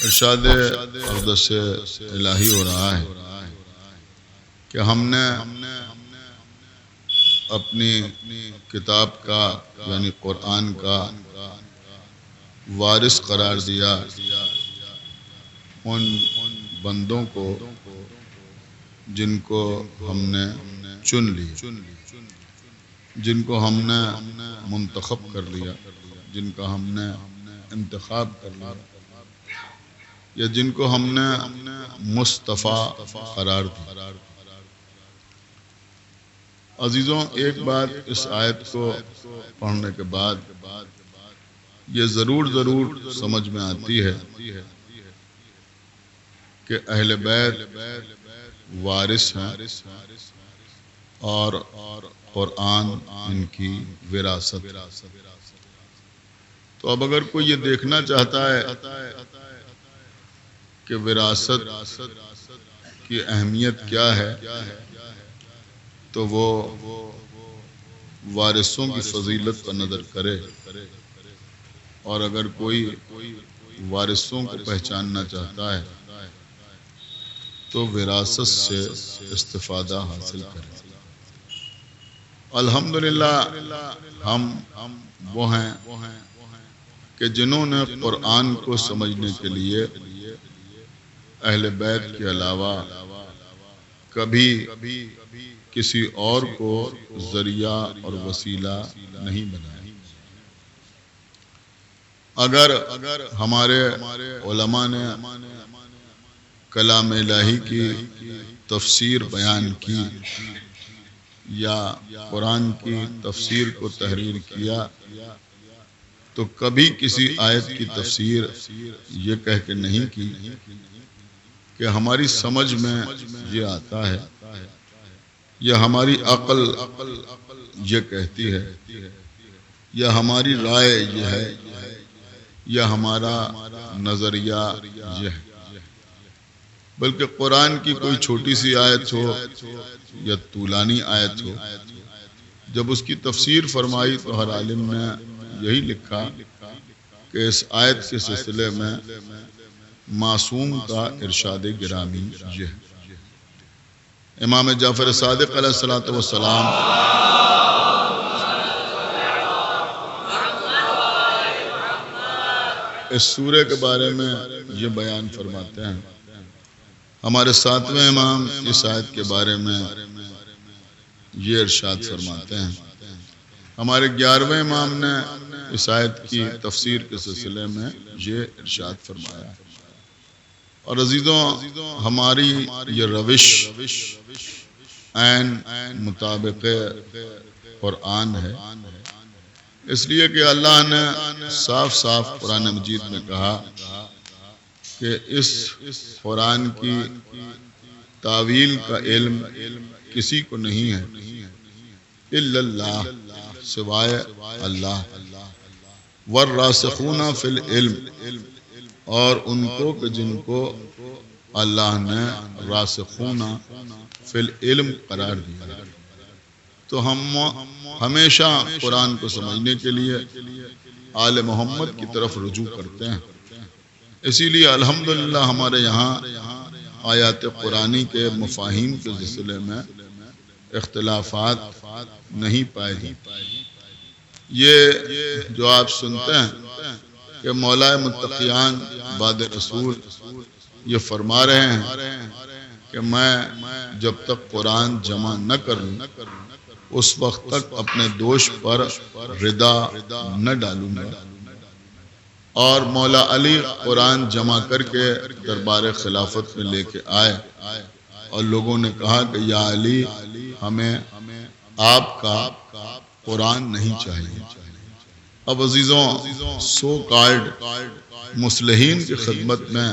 ارشاد اقدس الہی ہو رہا ہے کہ ہم نے اپنی کتاب کا یعنی قرآن کا وارث قرار دیا ان بندوں کو جن کو ہم نے چن لی، جن کو ہم نے منتخب کر لیا، جن کا ہم نے انتخاب کر لیا، یا جن کو ہم نے مصطفیٰ قرار دیا۔ عزیزوں، ایک بات اس آیت کو پڑھنے کے بعد یہ ضرور سمجھ میں آتی ہے کہ اہل بیت وارث ہیں اور قرآن ان کی وراثت۔ تو اب اگر کوئی یہ دیکھنا چاہتا ہے کہ وراثت کی اہمیت کیا ہے تو وہ وارثوں کی فضیلت پر نظر کرے، اور اگر کوئی وارثوں کو پہچاننا چاہتا ہے تو وراثت سے استفادہ حاصل کرے۔ الحمدللہ ہم وہ ہیں کہ جنہوں نے قرآن کو سمجھنے کے لیے اہل بیت کے علاوہ کبھی کسی اور کو ذریعہ اور وسیلہ نہیں بنایا۔ اگر ہمارے علماء نے کلام الہی کی تفسیر بیان کی یا قرآن کی تفسیر کو تحریر کیا تو کبھی کسی آیت کی تفسیر یہ کہہ کے نہیں کی کہ ہماری سمجھ میں یہ آتا ہے یا ہماری عقل یہ کہتی ہے یا ہماری رائے یہ ہے یا ہمارا نظریہ یہ ہے، بلکہ قرآن کی کوئی چھوٹی سی آیت ہو یا طولانی آیت ہو، جب اس کی تفسیر فرمائی تو ہر عالم نے یہی لکھا کہ اس آیت کے سلسلے میں معصوم کا ارشاد گرامی یہ ہے۔ امام جعفر صادق علیہ الصلوۃ والسلام اس سورے کے بارے میں یہ بیان فرماتے ہیں۔ ہمارے 7ویں امام اس آیت کے بارے میں یہ ارشاد فرماتے ہیں۔ ہمارے 11ویں امام نے اس آیت کی تفسیر کے سلسلے میں یہ ارشاد فرمایا۔ اور عزیزوں، ہماری یہ روش عین مطابق قرآن ہے، اس لیے کہ اللہ نے صاف قرآن مجید میں کہا کہ اس قرآن کی تعویل کا علم کسی کو نہیں ہے الا اللہ، سوائے اللہ، والراسخون فی العلم، اور ان کو کہ جن کو اللہ نے راسخون فی العلم قرار دیا۔ تو ہم ہمیشہ قرآن کو سمجھنے کے لیے آل محمد کی طرف رجوع کرتے ہیں۔ اسی لیے الحمدللہ ہمارے یہاں آیات قرآنی کے مفاہیم کے سلسلے میں اختلافات نہیں پائے جاتے۔ یہ جو آپ سنتے ہیں کہ مولا متقیان بعد رسول یہ فرما رہے ہیں کہ میں جب تک قرآن جمع نہ کروں اس وقت تک اپنے دوش پر ردا نہ ڈالوں گا، اور مولا علی قرآن جمع کر کے دربار خلافت میں لے کے آئے اور لوگوں نے کہا کہ یا علی، ہمیں آپ کا قرآن نہیں چاہیے۔ اب عزیزوں، سو کالڈ مصلحین کی خدمت میں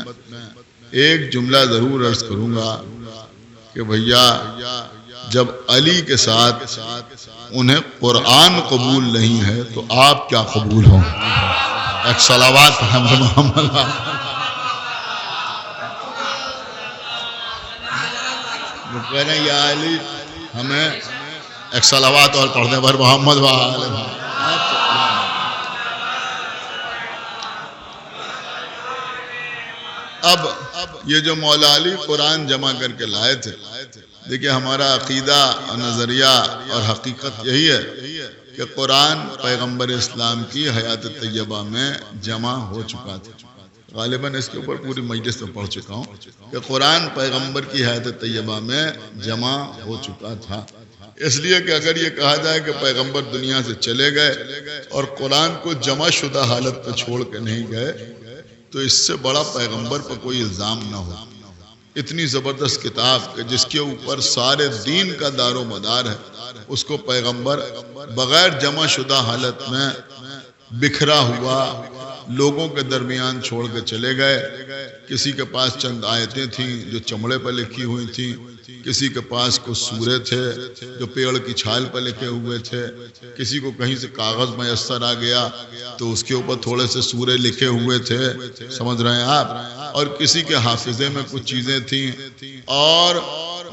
ایک جملہ ضرور عرض کروں گا کہ بھیا جب علی کے ساتھ انہیں قرآن قبول نہیں ہے تو آپ کیا قبول ہوں؟ ایک صلوات محمد۔ وہ کہہ رہے ہیں یا علی، ہمیں ایک صلوات اور پڑھ دیں بر محمد وآل محمد۔ اب یہ جو مولا علی قرآن جمع کر کے لائے تھے، دیکھیں ہمارا عقیدہ اور نظریہ اور حقیقت یہی ہے کہ قرآن پیغمبر اسلام کی حیات طیبہ میں جمع ہو چکا تھا. غالباً اس کے اوپر پوری مجلس میں پڑھ چکا ہوں کہ قرآن پیغمبر کی حیات طیبہ میں جمع ہو چکا تھا. اس لیے کہ اگر یہ کہا جائے کہ پیغمبر دنیا سے چلے گئے اور قرآن کو جمع شدہ حالت پہ چھوڑ کے نہیں گئے تو اس سے بڑا پیغمبر پر کوئی الزام نہ ہو. اتنی زبردست کتاب کہ جس کے اوپر سارے دین کا دار و مدار ہے، اس کو پیغمبر بغیر جمع شدہ حالت میں بکھرا ہوا لوگوں کے درمیان چھوڑ کے چلے گئے. کسی کے پاس چند آیتیں تھیں جو چمڑے پر لکھی ہوئی تھیں، کسی کے پاس کچھ سورے تھے جو پیڑ کی چھال پر لکھے ہوئے تھے، کسی کو کہیں سے کاغذ میسر آ گیا تو اس کے اوپر تھوڑے سے سورے لکھے ہوئے تھے، سمجھ رہے ہیں آپ، اور کسی کے حافظے میں کچھ چیزیں تھیں، اور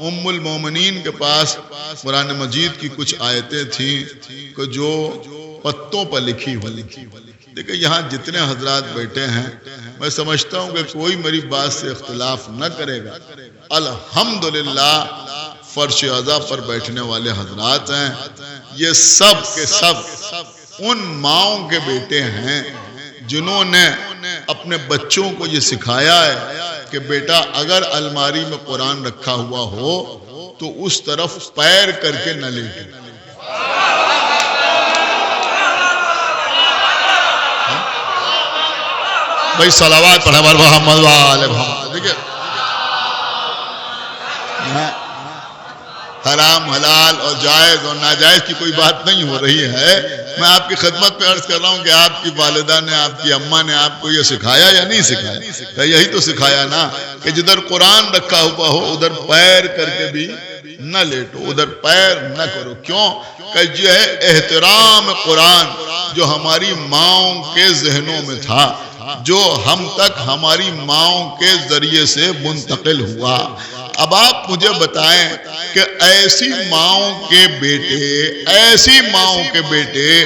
ام المومنین کے پاس قرآن مجید کی کچھ آیتیں تھیں کہ جو پتوں پر لکھی ہوئی. دیکھیں یہاں جتنے حضرات بیٹھے ہیں میں سمجھتا ہوں کہ کوئی میری بات سے اختلاف نہ کرے گا. الحمدللہ فرش عزا پر بیٹھنے والے حضرات ہیں، یہ سب کے سب ان ماؤں کے بیٹے ہیں جنہوں نے اپنے بچوں کو یہ سکھایا ہے کہ بیٹا اگر الماری میں قرآن رکھا ہوا ہو تو اس طرف پیر کر کے نہ لیٹے. بھائی صلوات پڑھے محمد وآل محمد. دیکھیں حرام حلال اور جائز اور ناجائز کی کوئی بات نہیں ہو رہی ہے. میں آپ کی خدمت میں عرض کر رہا ہوں کہ آپ کی والدہ نے، آپ کی اماں نے آپ کو یہ سکھایا یا نہیں سکھایا؟ یہی تو سکھایا نا کہ جدھر قرآن رکھا ہوا ہو ادھر پیر کر کے بھی نہ لیٹو، ادھر پیر نہ کرو. کیوں کہ یہ ہے احترام قرآن جو ہماری ماؤں کے ذہنوں میں تھا، جو ہم تک ہماری ماؤں کے ذریعے سے منتقل ہوا. اب آپ مجھے بتائیں کہ ایسی ماؤں کے بیٹے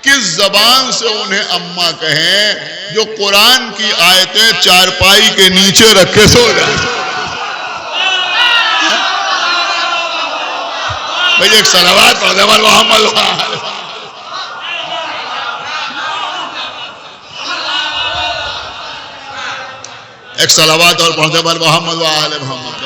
کس زبان سے انہیں اماں کہیں جو قرآن کی آیتیں چارپائی کے نیچے رکھے سو جائیں. بھئی ایک صلوات پڑھ دے محمد. ایک صلوات اور پڑھتے پر محمد و آل محمد.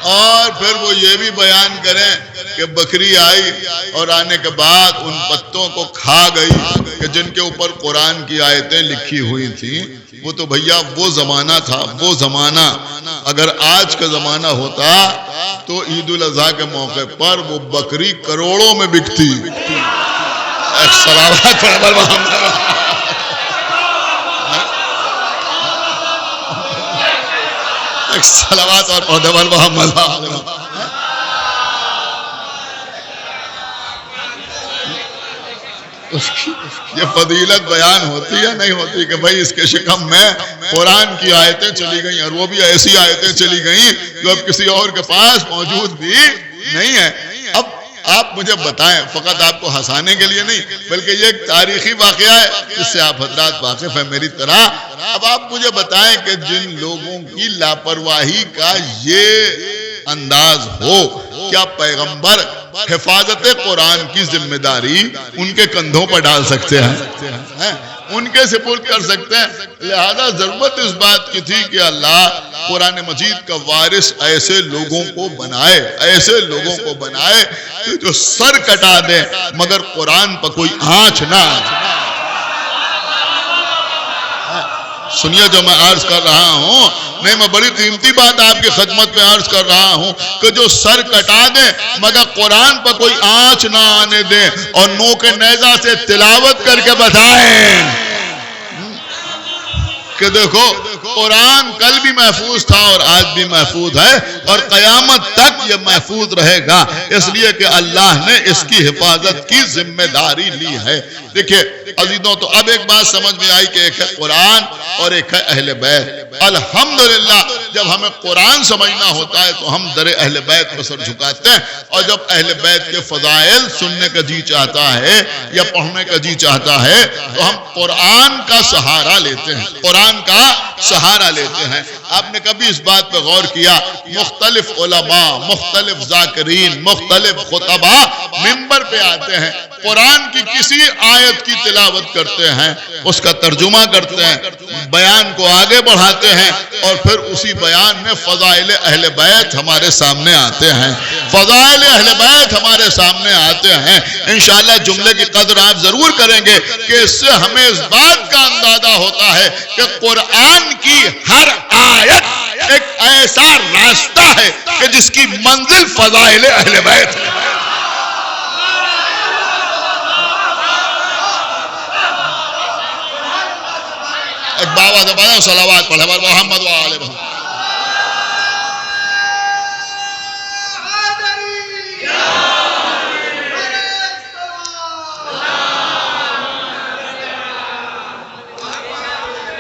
اور پھر وہ یہ بھی بیان کریں کہ بکری آئی اور آنے کے بعد ان پتوں کو کھا گئی کہ جن کے اوپر قرآن کی آیتیں لکھی ہوئی تھیں. وہ تو بھیا وہ زمانہ تھا. وہ زمانہ اگر آج کا زمانہ ہوتا تو عید الاضحیٰ کے موقع پر وہ بکری کروڑوں میں بکتی. ایک صلوات پر محمد. ایک صلوات اور پڑھتے پر محمد. یہ فضیلت بیان ہوتی ہے نہیں ہوتی کہ بھائی اس کے شکم میں قرآن کی آیتیں چلی گئیں، اور وہ بھی ایسی آیتیں چلی گئیں جو اب کسی اور کے پاس موجود بھی نہیں ہے. اب آپ مجھے بتائیں، فقط آپ کو ہنسانے کے لیے نہیں بلکہ یہ ایک تاریخی واقعہ ہے جس سے آپ حضرات واقف ہیں میری طرح. اب آپ مجھے بتائیں کہ جن لوگوں کی لاپرواہی کا یہ انداز ہو، کیا پیغمبر حفاظت قرآن کی ذمہ داری ان کے کندھوں پر ڈال سکتے ہیں؟ ان کے سپرد کر سکتے ہیں؟ لہذا ضرورت اس بات کی تھی کہ اللہ قرآن مجید کا وارث ایسے لوگوں کو بنائے کہ جو سر کٹا دیں مگر قرآن پر کوئی آنچ نہ آئے. سنیے جو میں عرض کر رہا ہوں، نہیں میں بڑی قیمتی بات آپ کی خدمت میں عرض کر رہا ہوں کہ جو سر کٹا دیں مگر قرآن پر کوئی آنچ نہ آنے دیں اور نوک نیزہ سے تلاوت کر کے بتائیں کہ دیکھو قرآن کل بھی محفوظ تھا اور آج بھی محفوظ ہے اور قیامت تک یہ محفوظ رہے گا، اس لیے کہ اللہ نے اس کی حفاظت کی ذمہ داری لی ہے. دیکھیں عزیزوں، تو اب ایک بات سمجھ میں آئی کہ ایک ہے قرآن اور ایک ہے اہل بیت. الحمدللہ جب ہمیں قرآن سمجھنا ہوتا ہے تو ہم در اہل بیت پر سر جھکاتے ہیں، اور جب اہل بیت کے فضائل سننے کا جی چاہتا ہے یا پڑھنے کا جی چاہتا ہے تو ہم قرآن کا سہارا لیتے ہیں، قرآن کا سہارا لیتے ہیں۔ آپ نے کبھی اس بات پہ غور کیا؟ مختلف علماء، مختلف ذاکرین، مختلف خطبہ منبر پہ آتے ہیں، قرآن کی کسی آیت کی تلاوت کرتے ہیں، اس کا ترجمہ کرتے ہیں، بیان کو آگے بڑھاتے ہیں، اور پھر اسی بیان میں فضائل اہل بیت ہمارے سامنے آتے ہیں، فضائل اہل بیت ہمارے سامنے آتے ہیں۔ انشاءاللہ جملے کی قدر آپ ضرور کریں گے کہ اس سے ہمیں اس بات کا اندازہ ہوتا ہے کہ قرآن کی ہر آیت ایک ایسا راستہ ہے کہ جس کی منزل فضائل اہل بیت ہے۔ ایک بابا دبانا صلوات پڑھے محمد و آل محمد۔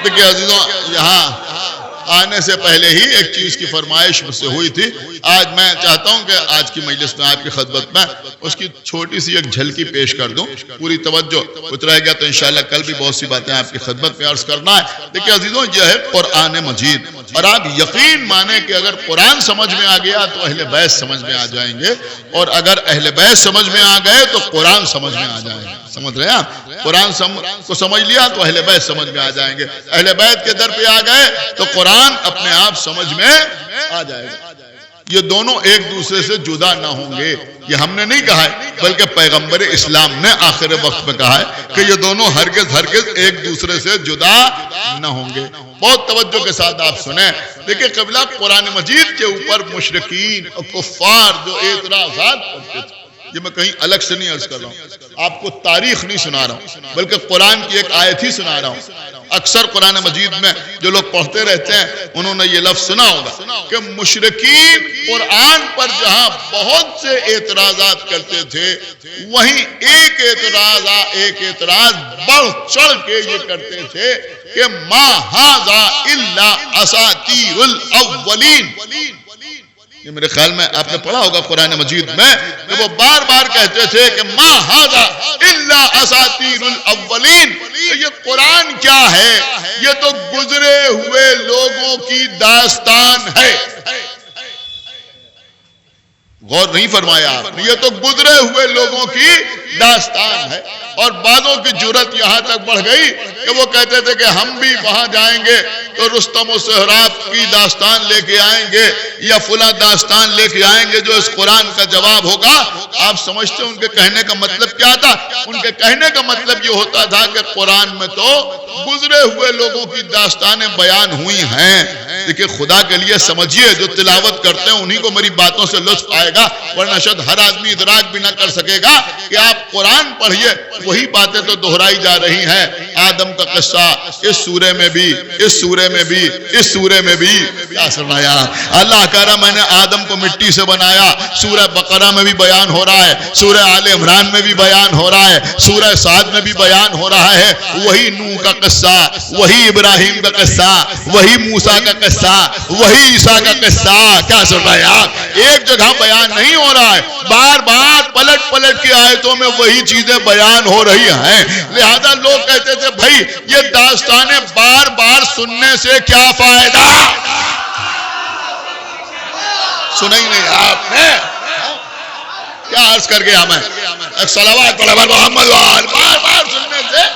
دیکھئے عزیزوں، یہاں آنے سے پہلے ہی ایک چیز کی فرمائش مجھ سے ہوئی تھی۔ آج میں چاہتا ہوں کہ آج کی مجلس میں آپ کی خدمت میں اس کی چھوٹی سی ایک جھلکی پیش کر دوں، پوری توجہ کچھ رہ گیا تو انشاءاللہ کل بھی بہت سی باتیں آپ کی خدمت میں عرض کرنا ہے۔ دیکھیں عزیزوں، یہ ہے قرآن مجید، اور آپ یقین مانیں کہ اگر قرآن سمجھ میں آ گیا تو اہل بیت سمجھ میں آ جائیں گے، اور اگر اہل بیت سمجھ میں آ گئے تو قرآن سمجھ میں آ جائیں گے۔ سمجھ رہے ہیں آپ؟ قرآن کو سمجھ لیا تو اہل بیت سمجھ میں آ جائیں گے، اہل بیت کے در پہ آ گئے تو قرآن اپنے آپ سمجھ میں آ جائے گا۔ یہ دونوں ایک دوسرے سے جدا نہ ہوں گے، یہ ہم نے نہیں کہا ہے، بلکہ پیغمبر اسلام نے آخر وقت میں کہا ہے کہ یہ دونوں ہرگز ایک دوسرے سے جدا نہ ہوں گے۔ بہت توجہ کے ساتھ آپ سنیں۔ دیکھیں قبلہ، قرآن مجید کے اوپر مشرکین اور کفار جو اعتراضات کرتے تھے، یہ میں کہیں الگ سے نہیں عرض کر رہا ہوں، آپ کو تاریخ نہیں سنا رہا ہوں، بلکہ قرآن کی ایک آیت ہی سنا رہا ہوں۔ اکثر قرآن مجید میں جو لوگ پڑھتے رہتے ہیں انہوں نے یہ لفظ سنا ہوگا کہ مشرکین قرآن پر جہاں بہت سے اعتراضات کرتے تھے، وہیں ایک اعتراض بڑھ چڑھ کے یہ کرتے تھے کہ ما ھذا الا اساطیر الاولین۔ یہ میرے خیال میں آپ نے پڑھا ہوگا قرآن مجید میں کہ وہ بار بار کہتے تھے کہ ما ھذا الا اساطیر الاولین۔ یہ قرآن کیا ہے؟ یہ تو گزرے ہوئے لوگوں کی داستان ہے۔ غور نہیں فرمایا آپ نے؟ یہ تو گزرے ہوئے لوگوں کی داستان ہے۔ اور بعضوں کی جرت یہاں تک بڑھ گئی کہ وہ کہتے تھے کہ ہم بھی وہاں جائیں گے تو رستم و سہراب کی داستان لے کے آئیں گے یا فلاں داستان لے کے آئیں گے جو اس قرآن کا جواب ہوگا۔ آپ سمجھتے ہیں ان کے کہنے کا مطلب کیا تھا؟ ان کے کہنے کا مطلب یہ ہوتا تھا کہ قرآن میں تو گزرے ہوئے لوگوں کی داستانیں بیان ہوئی ہیں۔ دیکھیں خدا کے لیے سمجھیے، جو تلاوت کرتے ہیں انہی کو میری باتوں سے لطف آئے گا، ورنہ شاید ہر آدمی ادراک بھی نہ کر سکے گا کہ آپ قرآن پڑھیے، وہی باتیں تو دہرائی جا رہی ہیں۔ آدم کا قصہ اس سورے میں بھی، اس سورے میں بھی، اس سورے میں بھی کیا سنایا؟ اللہ کہہ رہا میں نے آدم کو مٹی سے بنایا، سورہ بقرہ میں بھی بیان ہو رہا ہے، سورہ آل عمران میں بھی بیان ہو رہا ہے، سورہ سعد میں بھی بیان ہو رہا ہے۔ وہی نوح کا قصہ، وہی ابراہیم کا قصہ، وہی موسیٰ کا قصہ، وہی عیسیٰ کا قصہ۔ کیا سن رہا ہے آپ؟ ایک جگہ بیان نہیں ہو رہا ہے، بار بار پلٹ پلٹ کی آیتوں میں وہی چیزیں بیان ہو رہی ہیں۔ لہذا لوگ کہتے تھے بھائی یہ داستانیں بار بار سننے سے کیا فائدہ؟ سنا ہی نہیں آپ نے؟ کیا عرض کر گیا میں؟ ایک صلوات پڑھے محمد و آل، بار بار سننے سے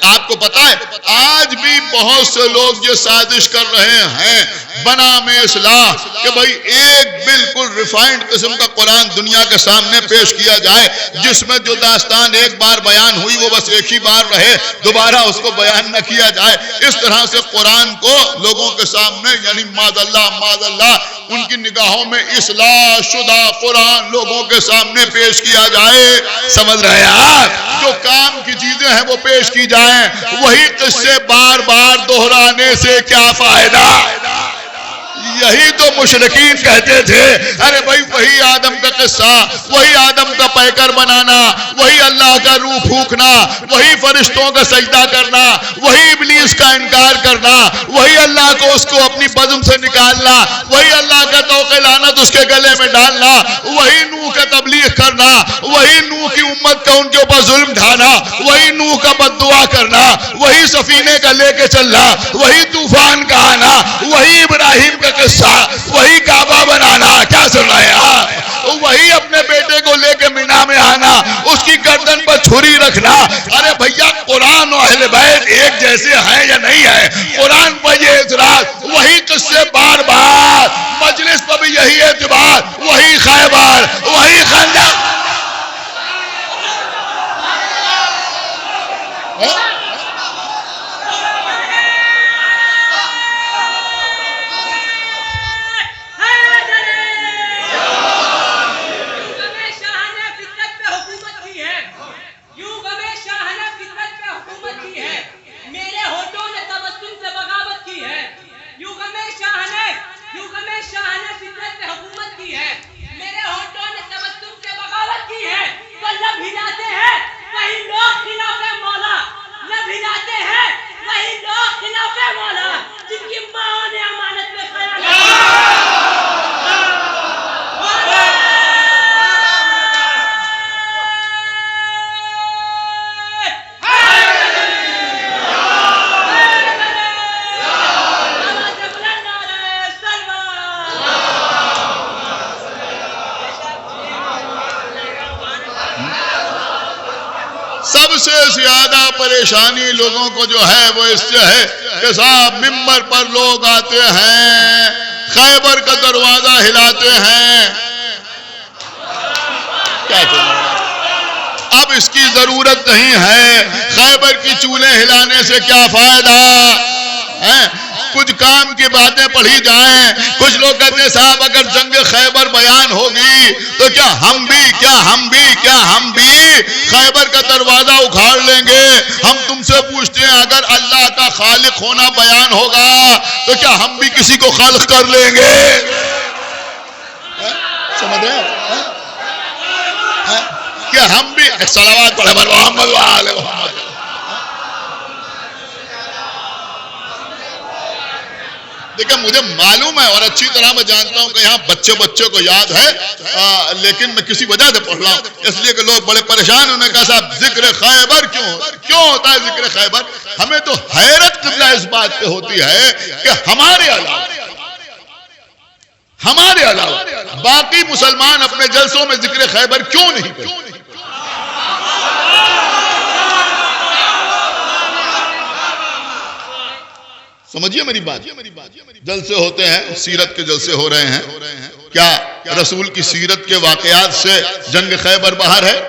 آپ کو پتا ہے آج بھی بہت سے لوگ یہ سازش کر رہے ہیں بنام اصلاح کہ بھائی ایک بالکل ریفائنڈ قسم کا قرآن دنیا کے سامنے پیش کیا جائے، جس میں جو داستان ایک بار بیان ہوئی وہ بس ایک ہی بار رہے، دوبارہ اس کو بیان نہ کیا جائے۔ اس طرح سے قرآن کو لوگوں کے سامنے، یعنی معاذ اللہ ان کی نگاہوں میں اصلاح شدہ قرآن لوگوں کے سامنے پیش کیا جائے۔ سمجھ رہے ہیں آپ؟ جو کام کی چیزیں ہیں وہ پیش کی جائیں، وہی قصے بار بار دہرانے سے کیا فائدہ؟ یہی تو مشرکین کہتے تھے. ارے بھائی وہی آدم کا قصہ, وہی آدم کا پیکر بنانا, وہی اللہ کا روح پھونکنا, وہی فرشتوں کا سجدہ کرنا, وہی ابلیس کا انکار کرنا, وہی اللہ کو اس کو اپنی بزم سے نکالنا, وہی اللہ کا توق لعنت اس کے گلے میں ڈالنا, وہی نوح کا تبلیغ کرنا, وہی نوح کی امت کا ان کے اوپر ظلم ڈھانا, وہی نوح کا بد دعا کرنا, وہی سفینے کا لے کے چلنا, وہی طوفان کا آنا, وہی ابراہیم کا قصہ, وہی کعبہ بنانا. کیا سن رہے ہیں؟ وہی اپنے بیٹے کو لے کے مینا میں آنا, اس کی گردن پر چھری رکھنا. ارے بھیا قرآن اور اہل بیت ایک جیسے ہیں یا نہیں ہے؟ قرآن پر یہ اعتراض, وہی قصے بار بار, مجلس پر بھی یہی اعتبار, وہی خیبر, وہی خندق. سب سے زیادہ پریشانی لوگوں کو جو ہے وہ اس سے ہے کہ صاحب ممبر پر لوگ آتے ہیں, خیبر کا دروازہ ہلاتے ہیں. کیا اب اس کی ضرورت نہیں ہے. خیبر کی چولہے ہلانے سے کیا فائدہ ہے؟ کچھ کام کی باتیں پڑھی جائیں. کچھ لوگ کہتے ہیں صاحب اگر جنگ خیبر بیان ہوگی تو کیا ہم بھی خیبر کا دروازہ اکھاڑ لیں گے؟ ہم تم سے پوچھتے ہیں اگر اللہ کا خالق ہونا بیان ہوگا تو کیا ہم بھی کسی کو خلق کر لیں گے؟ سمجھ رہے ہیں کہ ہم بھی صلوات پڑھے بر محمد وآل محمد. دیکھیں مجھے معلوم ہے اور اچھی طرح میں جانتا ہوں کہ یہاں بچے کو یاد ہے, لیکن میں کسی وجہ سے پڑھ رہا ہوں, اس لیے کہ لوگ بڑے پریشان ہونے کا صاحب ذکر خیبر کیوں ہوتا ہے ذکر خیبر؟ ہمیں تو حیرت قبلہ اس بات پہ ہوتی ہے کہ ہمارے علاوہ باقی مسلمان اپنے جلسوں میں ذکر خیبر کیوں نہیں کرتے؟ سمجھیے میری بات. جلسے ہوتے ہیں, سیرت کے جلسے ہو رہے ہیں, کیا رسول کی سیرت کے واقعات سے جنگ خیبر باہر ہے؟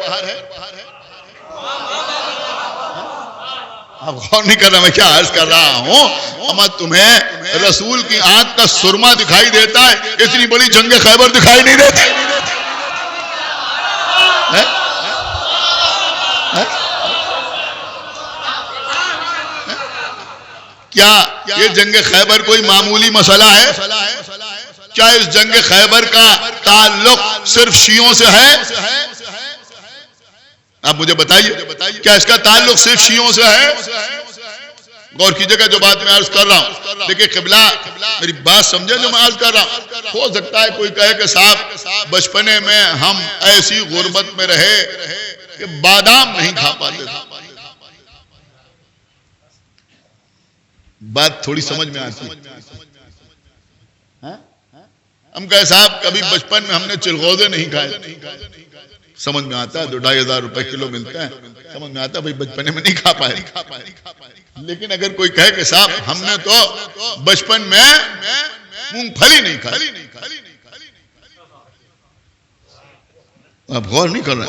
آپ غور نہیں کر رہا میں کیا عرض کر رہا ہوں؟ اما تمہیں رسول کی آنکھ کا سرما دکھائی دیتا ہے, اتنی بڑی جنگ خیبر دکھائی نہیں دیتی. کیا یہ جنگ خیبر کوئی معمولی مسئلہ ہے؟ کیا اس جنگ خیبر کا تعلق صرف شیعوں سے ہے؟ آپ مجھے بتائیے, کیا اس کا تعلق صرف شیعوں سے ہے؟ غور کیجئے گا جو بات میں عرض کر رہا ہوں. دیکھیں قبلہ میری بات سمجھے جو میں عرض کر رہا ہوں. ہو سکتا ہے کوئی کہے کہ صاحب بچپنے میں ہم ایسی غربت میں رہے کہ بادام نہیں کھا پاتے تھے. بات تھوڑی سمجھ میں آتی ہے. ہم کہے صاحب کبھی بچپن میں ہم نے چلغوزے نہیں کھائے. سمجھ میں آتا ہے 2,500 روپے کلو ملتا ہے, سمجھ میں آتا ہے بھائی بچپنے میں نہیں کھا پائے. لیکن اگر کوئی کہے کہ صاحب ہم نے تو بچپن میں مونگ پھلی نہیں کھائی, آپ غور نہیں کر رہے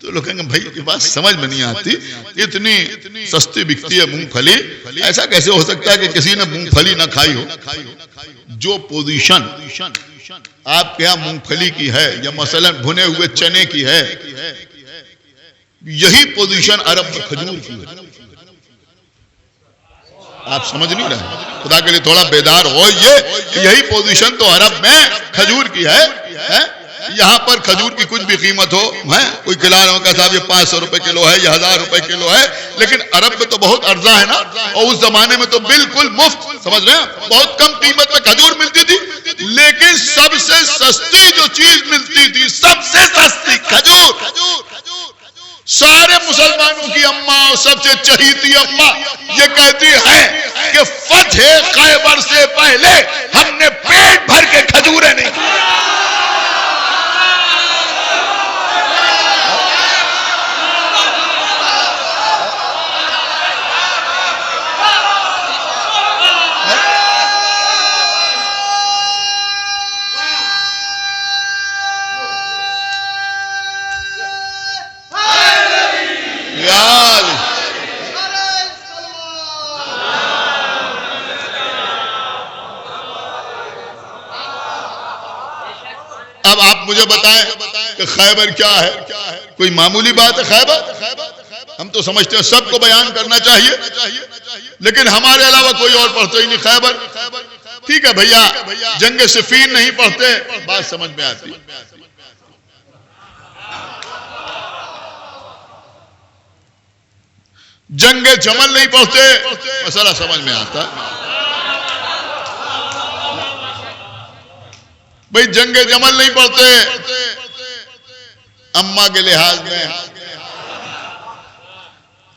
تو لوگ کہیں گے بھائی یہ بات سمجھ میں نہیں آتی, اتنی سستی بکتی ہے مونگ پھلی, ایسا کیسے ہو سکتا ہے کہ کسی نے مونگ پھلی نہ کھائی ہو؟ جو پوزیشن آپ کے یہاں مونگ پھلی کی ہے یا مثلا بھنے ہوئے چنے کی ہے, یہی پوزیشن عرب میں کھجور کی ہے. آپ سمجھ نہیں رہے، خدا کے لیے تھوڑا بیدار ہو. یہی پوزیشن تو عرب میں کھجور کی ہے. یہاں پر کھجور کی کچھ بھی قیمت ہو، کوئی کھلا رہا ہوں کہ صاحب یہ 500 روپے کلو ہے، یہ 1000 روپے کلو ہے، لیکن عرب میں تو بہت ارزاں ہے نا. اور اس زمانے میں تو بالکل مفت، سمجھ رہے ہیں، بہت کم قیمت میں کھجور ملتی تھی. لیکن سب سے سستی جو چیز ملتی تھی، سب سے سستی کھجور. سارے مسلمانوں کی اماں اور سب سے چہیتی اماں یہ کہتی ہے کہ فتح خیبر سے پہلے ہم نے پیٹ بھر کے کھجوریں نہیں کھائی. اب آپ مجھے بتائیں کہ خیبر کیا ہے؟ کوئی معمولی بات ہے خیبر؟ ہم تو سمجھتے ہیں سب کو بیان کرنا چاہیے، لیکن ہمارے علاوہ کوئی اور پڑھتے ہی نہیں خیبر. ٹھیک ہے بھیا، جنگ صفین نہیں پڑھتے، بات سمجھ میں آتی. جنگ جمل نہیں پڑھتے، مسئلہ سمجھ میں آتا. بھئی جنگ جمل نہیں پڑھتے اماں کے لحاظ میں،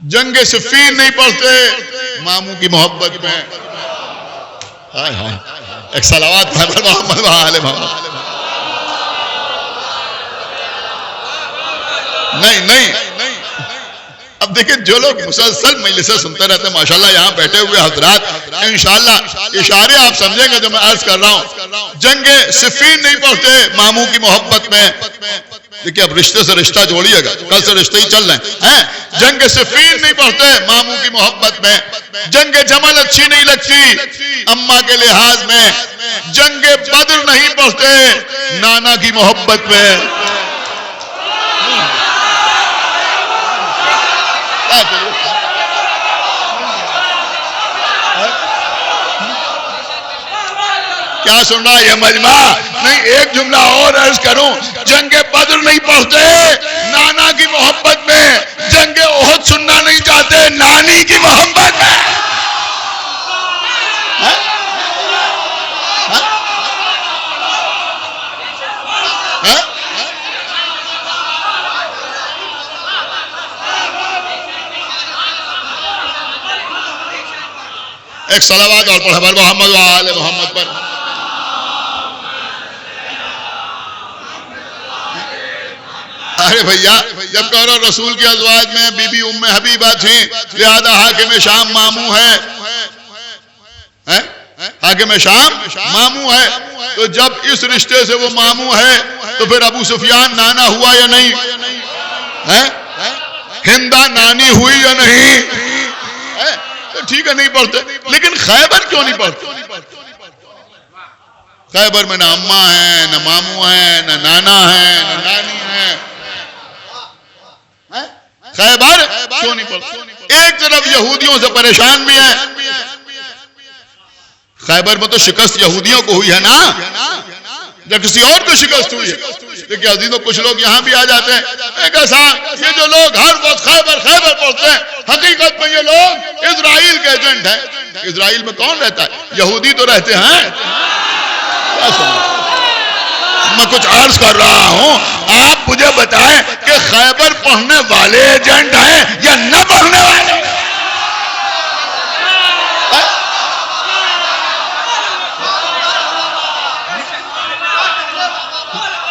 جنگ صفین نہیں پڑھتے ماموں کی محبت میں. ایک صلوات محمد و آل محمد. نہیں اب دیکھیں جو لوگ مسلسل مجلسیں سنتے رہتے ہیں، ماشاءاللہ یہاں بیٹھے ہوئے حضرات انشاءاللہ اشارے آپ سمجھیں گے جو میں عرض کر رہا ہوں. جنگ صفین نہیں پڑھتے ماموں کی محبت میں. دیکھیں اب رشتے سے رشتہ جوڑیے گا، کل سے رشتے ہی چل رہے ہیں. جنگ صفین نہیں پڑھتے ماموں کی محبت میں. جنگ جمل اچھی نہیں لگتی اماں کے لحاظ میں. جنگ بدر نہیں پڑھتے نانا کی محبت میں. کیا سن رہا یہ مجمع؟ نہیں ایک جملہ اور عرض کروں، جنگ بدر نہیں پڑھتے نانا کی محبت میں. جنگ احد سننا نہیں چاہتے نانی کی محبت میں. ایک صلوات اور پڑھ بر محمد و آل محمد پر. ارے بھیا جب کہ رسول کی ازواج میں بی بی ام حبیبہ تھیں، لہذا حاکم شام ماموں ہے. حاکم شام ماموں ہے، تو جب اس رشتے سے وہ ماموں ہے تو پھر ابو سفیان نانا ہوا یا نہیں؟ ہندا نانی ہوئی یا نہیں؟ ٹھیک ہے نہیں پڑھتے. لیکن خیبر کیوں نہیں پڑھتے؟ خیبر میں نہ اماں ہیں، نہ ماموں ہیں، نہ نانا ہیں، نہ نانی ہیں. خیبر کیوں نہیں پڑھتے؟ ایک طرف یہودیوں سے پریشان بھی ہیں. خیبر میں تو شکست یہودیوں کو ہوئی ہے نا، یا کسی اور کو شکست ہوئی ہے. دیکھیں عزیزوں کچھ لوگ یہاں بھی آ جاتے ہیں ایک ایسا، یہ جو لوگ ہر وقت خیبر پڑھتے ہیں، حقیقت میں یہ لوگ اسرائیل کے ایجنٹ ہیں. اسرائیل میں کون رہتا ہے؟ یہودی تو رہتے ہیں. میں کچھ عرض کر رہا ہوں، آپ مجھے بتائیں کہ خیبر پڑھنے والے ایجنٹ ہیں یا نہ پڑھنے والے؟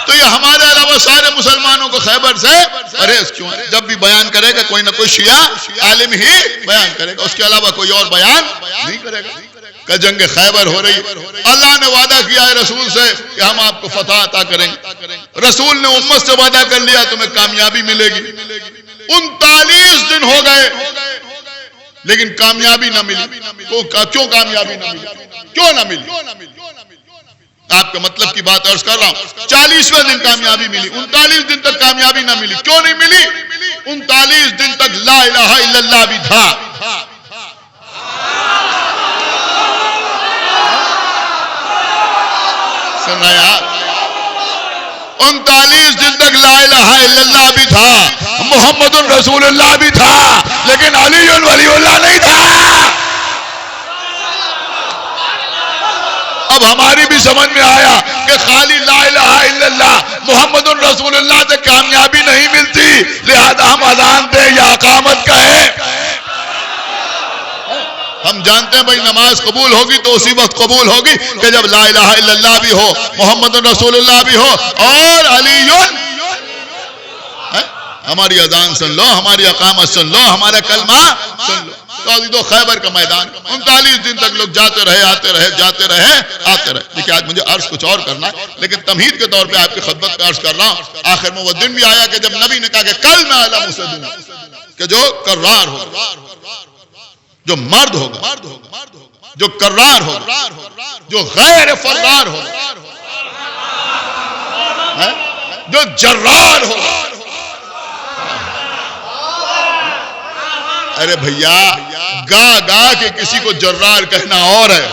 تو یہ ہمارے علاوہ سارے مسلمانوں کو خیبر سے پرہیز کیوں ہے؟ جب بھی بیان کرے گا کوئی نہ کوئی شیعہ عالم ہی بیان کرے گا، اس کے علاوہ کوئی اور بیان نہیں کرے گا. کہ جنگ خیبر ہو رہی، اللہ نے وعدہ کیا ہے رسول سے کہ ہم آپ کو فتح عطا کریں گے. رسول نے امت سے وعدہ کر لیا تمہیں کامیابی ملے گی. 39 دن ہو گئے لیکن کامیابی نہ ملی. کیوں کامیابی نہ ملی؟ کیوں نہ ملی؟ آپ کے مطلب کی بات عرض کر رہا ہوں. 40ویں دن کامیابی ملی، 39 دن تک کامیابی نہ ملی. کیوں نہیں ملی؟ 39 دن تک لا الہ الا اللہ بھی تھا. سن رہے ہیں آپ؟ 39 دن تک لا الہ الا اللہ بھی تھا، محمد رسول اللہ بھی تھا، لیکن علی ولی اللہ نہیں تھا۔ اب ہماری بھی سمجھ میں آیا کہ خالی لا الہ الا اللہ محمد رسول اللہ سے کامیابی نہیں ملتی، لہذا ہم اذان دیں یا اقامت کہیں۔ ہم جانتے ہیں بھائی نماز قبول ہوگی تو اسی وقت قبول ہوگی کہ جب لا الہ الا اللہ بھی ہو، محمد رسول اللہ بھی ہو اور علی۔ ہماری اذان سن لو، ہماری اقامت سن لو، ہمارا کلمہ سن لو۔ تو خیبر کا میدان 39 دن تک لوگ جاتے رہے، آتے رہے، جاتے رہے، آتے رہے۔ دیکھیں آج مجھے عرض کچھ اور کرنا ہے، لیکن تمہید کے طور پہ آپ کی خدمت میں عرض کر رہا ہوں۔ آخر میں وہ دن بھی آیا کہ جب نبی نے کہا کہ کل میں اعلم اسے دوں کہ جو کرار ہوگا، جو مرد ہوگا، جو کرار ہوگا، جو غیر فرار ہوگا، جو جرار ہوگا۔ ارے بھیا گا گا کہ کسی کو جرار کہنا اور ہے۔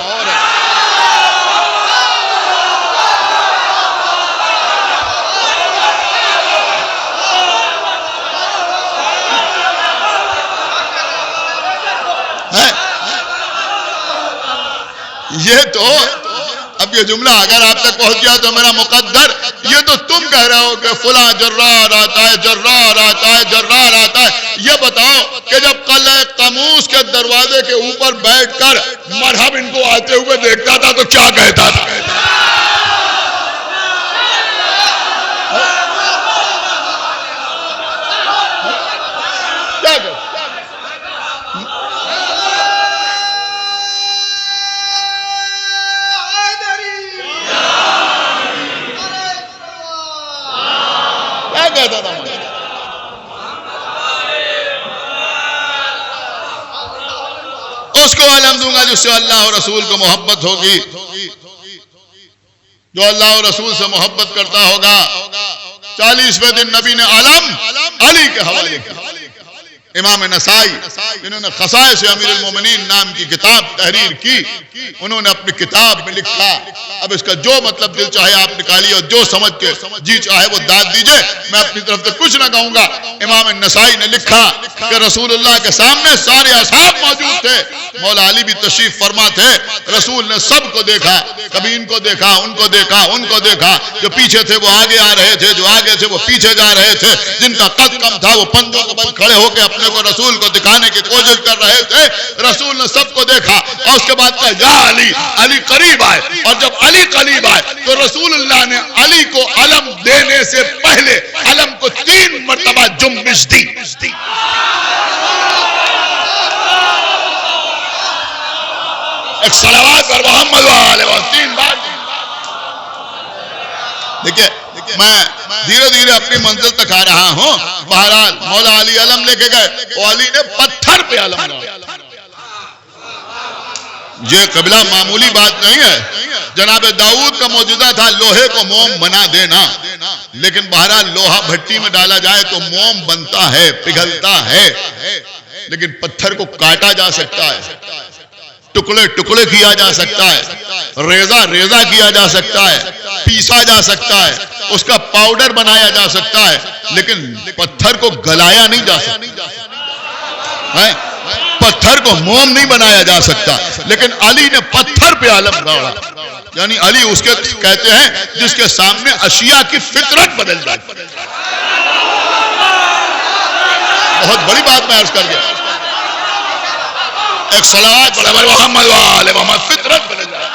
یہ تو اب یہ جملہ اگر آپ تک پہنچ گیا تو میرا مقدر، یہ تو تم کہہ رہے ہو کہ فلاں جرار آتا ہے، جرار آتا ہے، جرار آتا ہے۔ یہ بتاؤ کہ جب قلعہ قموس کے دروازے کے اوپر بیٹھ کر مرحب ان کو آتے ہوئے دیکھتا تھا تو کیا کہتا تھا؟ اس کو علم دوں گا جس سے اللہ اور رسول کو محبت ہوگی، جو اللہ اور رسول سے محبت کرتا ہوگا۔ 40ویں دن نبی نے علم علی کے حوالے کیا۔ امام نسائی جنہوں نے خصائص امیر المومنین نام کی کتاب تحریر کی، انہوں نے اپنی کتاب میں لکھا، اب اس کا جو مطلب دل چاہے آپ نکالیے اور جو سمجھ کے جی چاہے وہ داد دیجئے، میں اپنی طرف سے کچھ نہ کہوں گا۔ امام نسائی نے لکھا کہ رسول اللہ کے سامنے سارے اصحاب موجود تھے، مولا علی بھی تشریف فرما تھے، رسول نے سب کو دیکھا، کبھی ان کو دیکھا، ان کو دیکھا، ان کو دیکھا، جو پیچھے تھے وہ آگے آ رہے تھے، جو آگے تھے وہ پیچھے جا رہے تھے، جن کا قد کم تھا وہ پنجوں کے بل کھڑے ہو کے اپنے کو رسول کو دکھانے کی کوشش کر رہے تھے۔ رسول نے سب کو دیکھا اور اس کے بعد کہا یا علی، علی قریب آئے، اور جب علی قریب آئے تو رسول اللہ نے علی کو علم دینے سے پہلے علم کو 3 مرتبہ جنبش دی۔ ایک صلوات اور محمد وآلہ و 3 بار۔ دیکھیں میں دھیرے دھیرے اپنی منزل تک آ رہا ہوں۔ بہرحال مولا علی علم لے کے گئے، وہ علی نے پتھر پہ علم ڈالا۔ یہ قبلہ معمولی بات نہیں ہے۔ جناب داؤد کا معجزہ تھا لوہے کو موم بنا دینا، لیکن بہرحال لوہا بھٹی میں ڈالا جائے تو موم بنتا ہے، پگھلتا ہے، لیکن پتھر کو کاٹا جا سکتا ہے، ٹکڑے ٹکڑے کیا جا سکتا ہے، ریزہ ریزہ کیا جا سکتا ہے، پیسا جا سکتا ہے، اس کا پاؤڈر بنایا جا سکتا ہے، لیکن پتھر کو گلایا نہیں جا سکتا، پتھر کو موم نہیں بنایا جا سکتا۔ لیکن علی نے پتھر پہ علم ڈالا، یعنی علی اس کے کہتے ہیں جس کے سامنے اشیاء کی فطرت بدل جائے۔ بہت بڑی بات میں عرض کر گیا۔ ایک صلوات پڑھا محمد وآلہ محمد، فطرت بدل جائے۔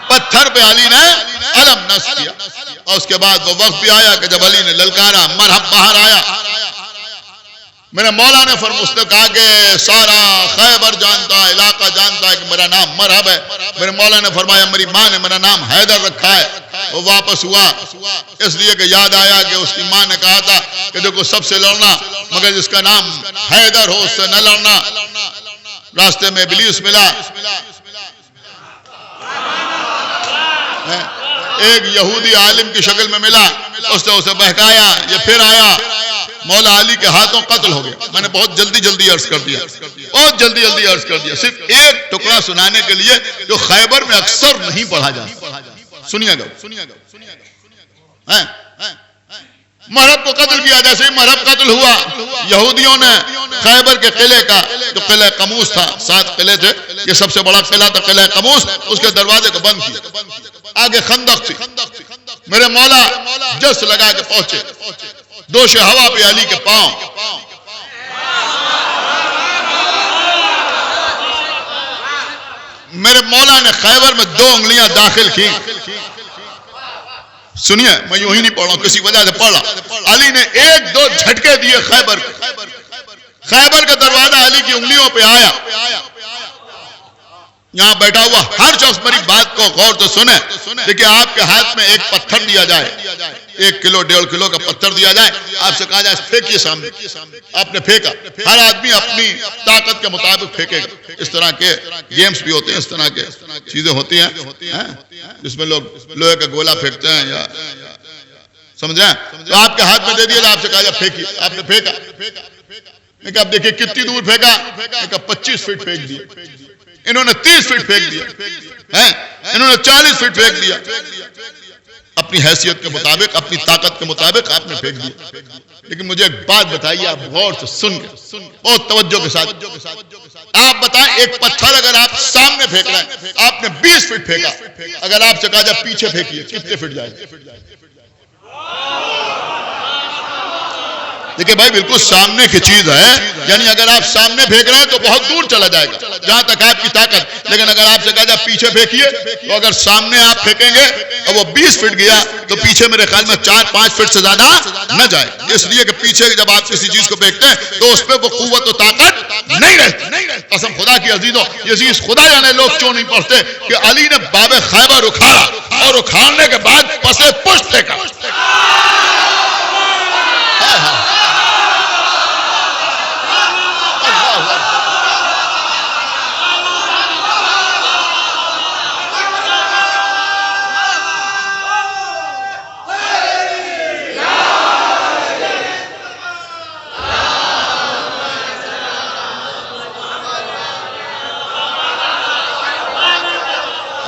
پتھر پہ علی نے علم نصب کیا، اور اس کے بعد وہ وقت بھی آیا کہ جب علی نے للکارا مرحب باہر آیا۔ میرے مولا نے فرموس نے کہا کہ سارا خیبر جانتا ہے، علاقہ جانتا ہے کہ میرا نام مرحب ہے۔ میرے مولا نے فرمایا میری ماں نے میرا نام حیدر رکھا ہے۔ وہ واپس ہوا اس لیے کہ یاد آیا کہ اس کی ماں نے کہا تھا کہ دیکھو سب سے لڑنا مگر جس کا نام حیدر ہو اس سے نہ لڑنا۔ راستے میں ابلیس ملا، ایک یہودی عالم کی شکل میں ملا، اس نے اسے بہکایا، یہ پھر آیا، مولا علی کے ہاتھوں قتل ہو گیا. میں نے بہت جلدی عرض کر دیا, بہت جلدی عرض کر دیا, صرف ایک ٹکڑا سنانے کے لیے جو خیبر میں اکثر نہیں پڑھا جاتا. سنیے گا, مرہب کو قتل کیا. جیسے ہی مرہب قتل ہوا, یہودیوں نے خیبر کے قلعے کا, جو قلعہ قموس تھا, 7 قلعے تھے, یہ سب سے بڑا قلعہ تھا قلعہ قموس, اس کے دروازے کو بند کیا. آگے خندق تھی. میرے مولا جس لگا کے پہنچے, دوش ہوا پہ علی کے پاؤں. میرے مولا نے خیبر میں 2 انگلیاں داخل کی. سنیے, میں یوں ہی نہیں پڑھ رہا ہوں, کسی وجہ سے پڑھ رہا. علی نے 1-2 جھٹکے دیے خیبر کے. خیبر کا دروازہ علی کی انگلیوں پہ آیا. یہاں بیٹھا ہوا ہر شخص میری بات کو غور سے سنے. دیکھیں, آپ کے ہاتھ میں ایک پتھر دیا جائے, 1 کلو 1.5 کلو کا پتھر دیا جائے, آپ سے کہا جائے پھینکیے سامنے. آپ نے پھینکا. ہر آدمی اپنی طاقت کے مطابق پھینکے گا. اس طرح کے گیمز بھی ہوتے ہیں, اس طرح کے چیزیں ہوتی ہیں جس میں لوگ لوہے کا گولا پھینکتے ہیں, یا سمجھ رہے ہیں. تو آپ کے ہاتھ میں دے دیا, آپ سے کہا جائے پھینکیے. آپ نے پھینکا. میں کہا, آپ دیکھیں کتنی دور پھینکا. میں کہا 25 فٹ پھینک دیا. انہوں نے 30 فٹ پھینک دیا, انہوں نے 40 فٹ پھینک دیا. اپنی حیثیت کے مطابق, اپنی طاقت کے مطابق آپ نے پھینک دیا. لیکن مجھے ایک بات بتائیے, آپ غور سے سن کے, بہت توجہ کے ساتھ آپ بتائیں, ایک پتھر اگر آپ سامنے پھینک رہے ہیں, آپ نے 20 فٹ پھینکا, اگر آپ سے کہا جائے پیچھے پھینکیے, کتنے فٹ جائے گا؟ دیکھیں بھائی, بالکل سامنے کی چیز ہے, یعنی اگر آپ سامنے پھینک رہے ہیں تو بہت دور چلا جائے گا جہاں تک آپ کی طاقت. لیکن اگر آپ سے کہا جائے پیچھے پھینکیے, تو اگر سامنے آپ پھینکیں گے اور وہ 20 فٹ گیا, تو پیچھے میرے خیال میں 4-5 فٹ سے زیادہ نہ جائے. اس لیے کہ پیچھے جب آپ کسی چیز کو پھینکتے ہیں تو اس پہ وہ قوت و طاقت نہیں رہتی. قسم خدا کی عزیزوں, یہ عزیز خدا جانے لوگ کیوں نہیں پڑھتے کہ علی نے باب خیبر اکھاڑا, اور اکھاڑنے کے بعد پسے پشت پھینکا.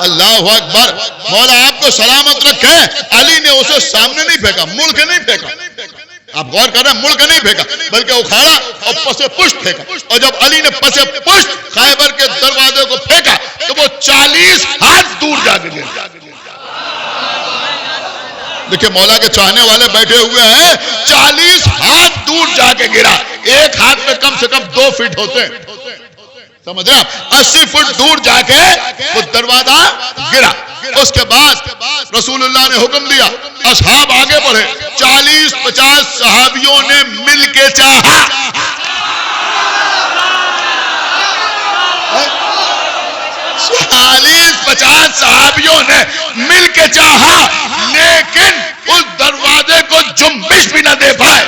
اللہ اکبر, مولا آپ کو سلامت رکھے. علی نے اسے سامنے نہیں پھینکا, مڑ کے نہیں پھینکا. آپ غور کر رہے ہیں, مڑ کے نہیں پھینکا, بلکہ اکھاڑا اور پسے پشت پھینکا. اور جب علی نے پسے پشت خیبر کے دروازے کو پھینکا, تو وہ 40 ہاتھ دور جا کے گرا. دیکھیں, مولا کے چاہنے والے بیٹھے ہوئے ہیں, 40 ہاتھ دور جا کے گرا. ایک ہاتھ میں کم سے کم 2 فٹ ہوتے ہیں, سمجھ رہے ہیں, 80 فٹ دور جا کے وہ دروازہ گرا. اس کے بعد رسول اللہ نے حکم دیا, اصحاب آگے بڑھے. 40-50 صحابیوں نے مل کے چاہا, 40-50 صحابیوں نے مل کے چاہا, لیکن اس دروازے کو جنبش بھی نہ دے پائے.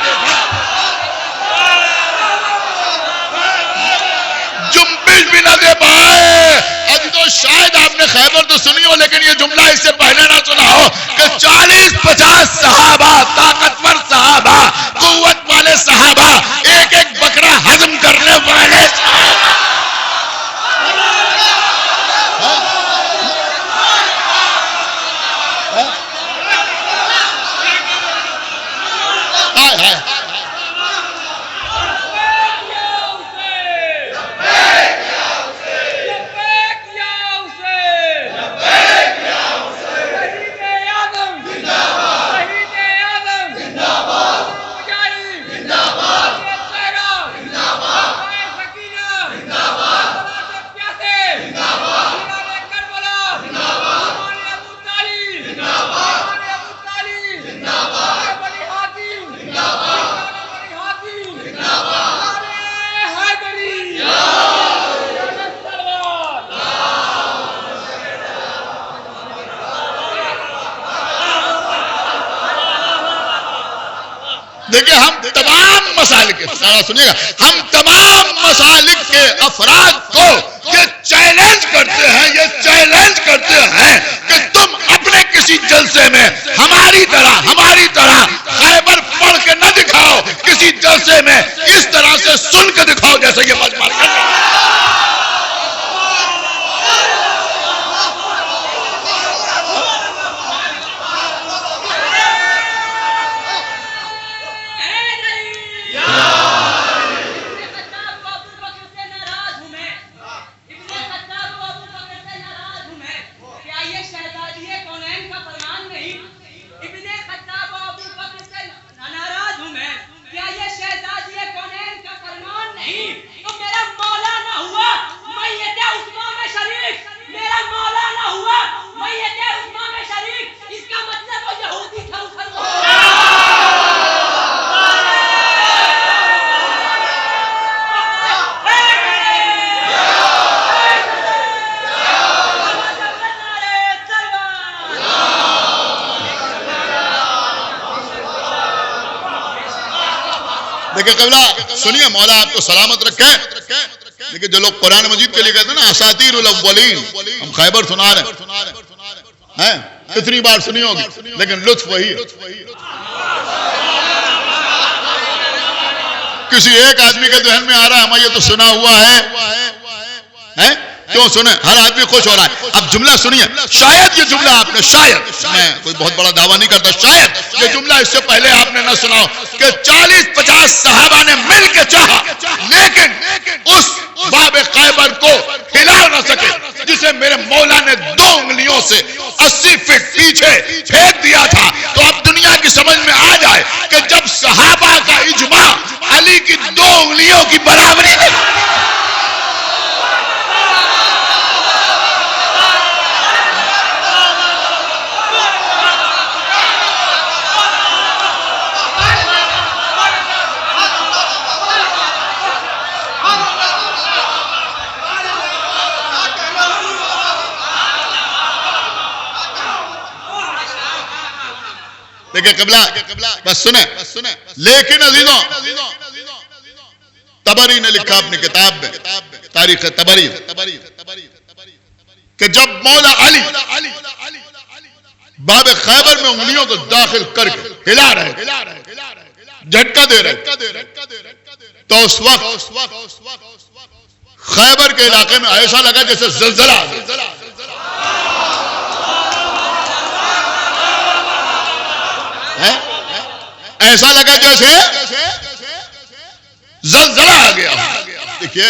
بھی نہ دے پائے. ابھی تو شاید آپ نے خیبر تو سنی ہو, لیکن یہ جملہ اس سے پہلے نہ سنا ہو کہ 40-50 صحابہ, طاقتور صحابہ, قوت والے صحابہ, ایک ایک بکرا ہضم کرنے والے صحابہ. دیکھیں, ہم تمام مسالک کے, سنیے گا, ہم تمام مسالک کے افراد کو یہ چیلنج کرتے ہیں, یہ چیلنج کرتے ہیں کہ تم اپنے کسی جلسے میں ہماری طرح خیبر پڑھ کے نہ دکھاؤ, کسی دیکھیں قبلہ سنیے، مولا آپ کو سلامت رکھے. لیکن جو لوگ قرآن مجید کے لیے کہتے ہیں نا اساطیر الاولین، ہم خیبر سنا رہے ہیں، کتنی بار سنی ہوگی، لیکن لطف وہی ہے. کسی ایک آدمی کے ذہن میں آ رہا ہے ہمیں یہ تو سنا ہوا ہے، کیوں سنیں؟ ہر آدمی خوش ہو رہا ہے. اب جملہ سنیے، شاید یہ جملہ آپ نے، شاید، میں کوئی بہت بڑا دعویٰ نہیں کرتا، شاید یہ جملہ اس سے پہلے آپ نے نہ سنا ہو کہ 40-50 صحابہ نے مل کے چاہا لیکن اس باب خیبر کو ہلا نہ سکے جسے میرے مولا نے 2 انگلیوں سے 80 فٹ پیچھے پھینک دیا تھا. تو اب دنیا کی سمجھ میں آ جائے کہ جب صحابہ کا اجماع علی کی 2 انگلیوں کی برابری نہیں. دیکھیں قبلہ بس سنیں، لیکن عزیزوں طبری نے لکھا اپنی کتاب میں، تاریخ طبری، کہ جب مولا علی باب خیبر میں انگلیوں کو داخل کر کے ہلا رہے، جھٹکا دے رہے، تو اس وقت خیبر کے علاقے میں ایسا لگا جیسے زلزلہ. ایسا لگا جیسے زلزلہ آ گیا. دیکھیے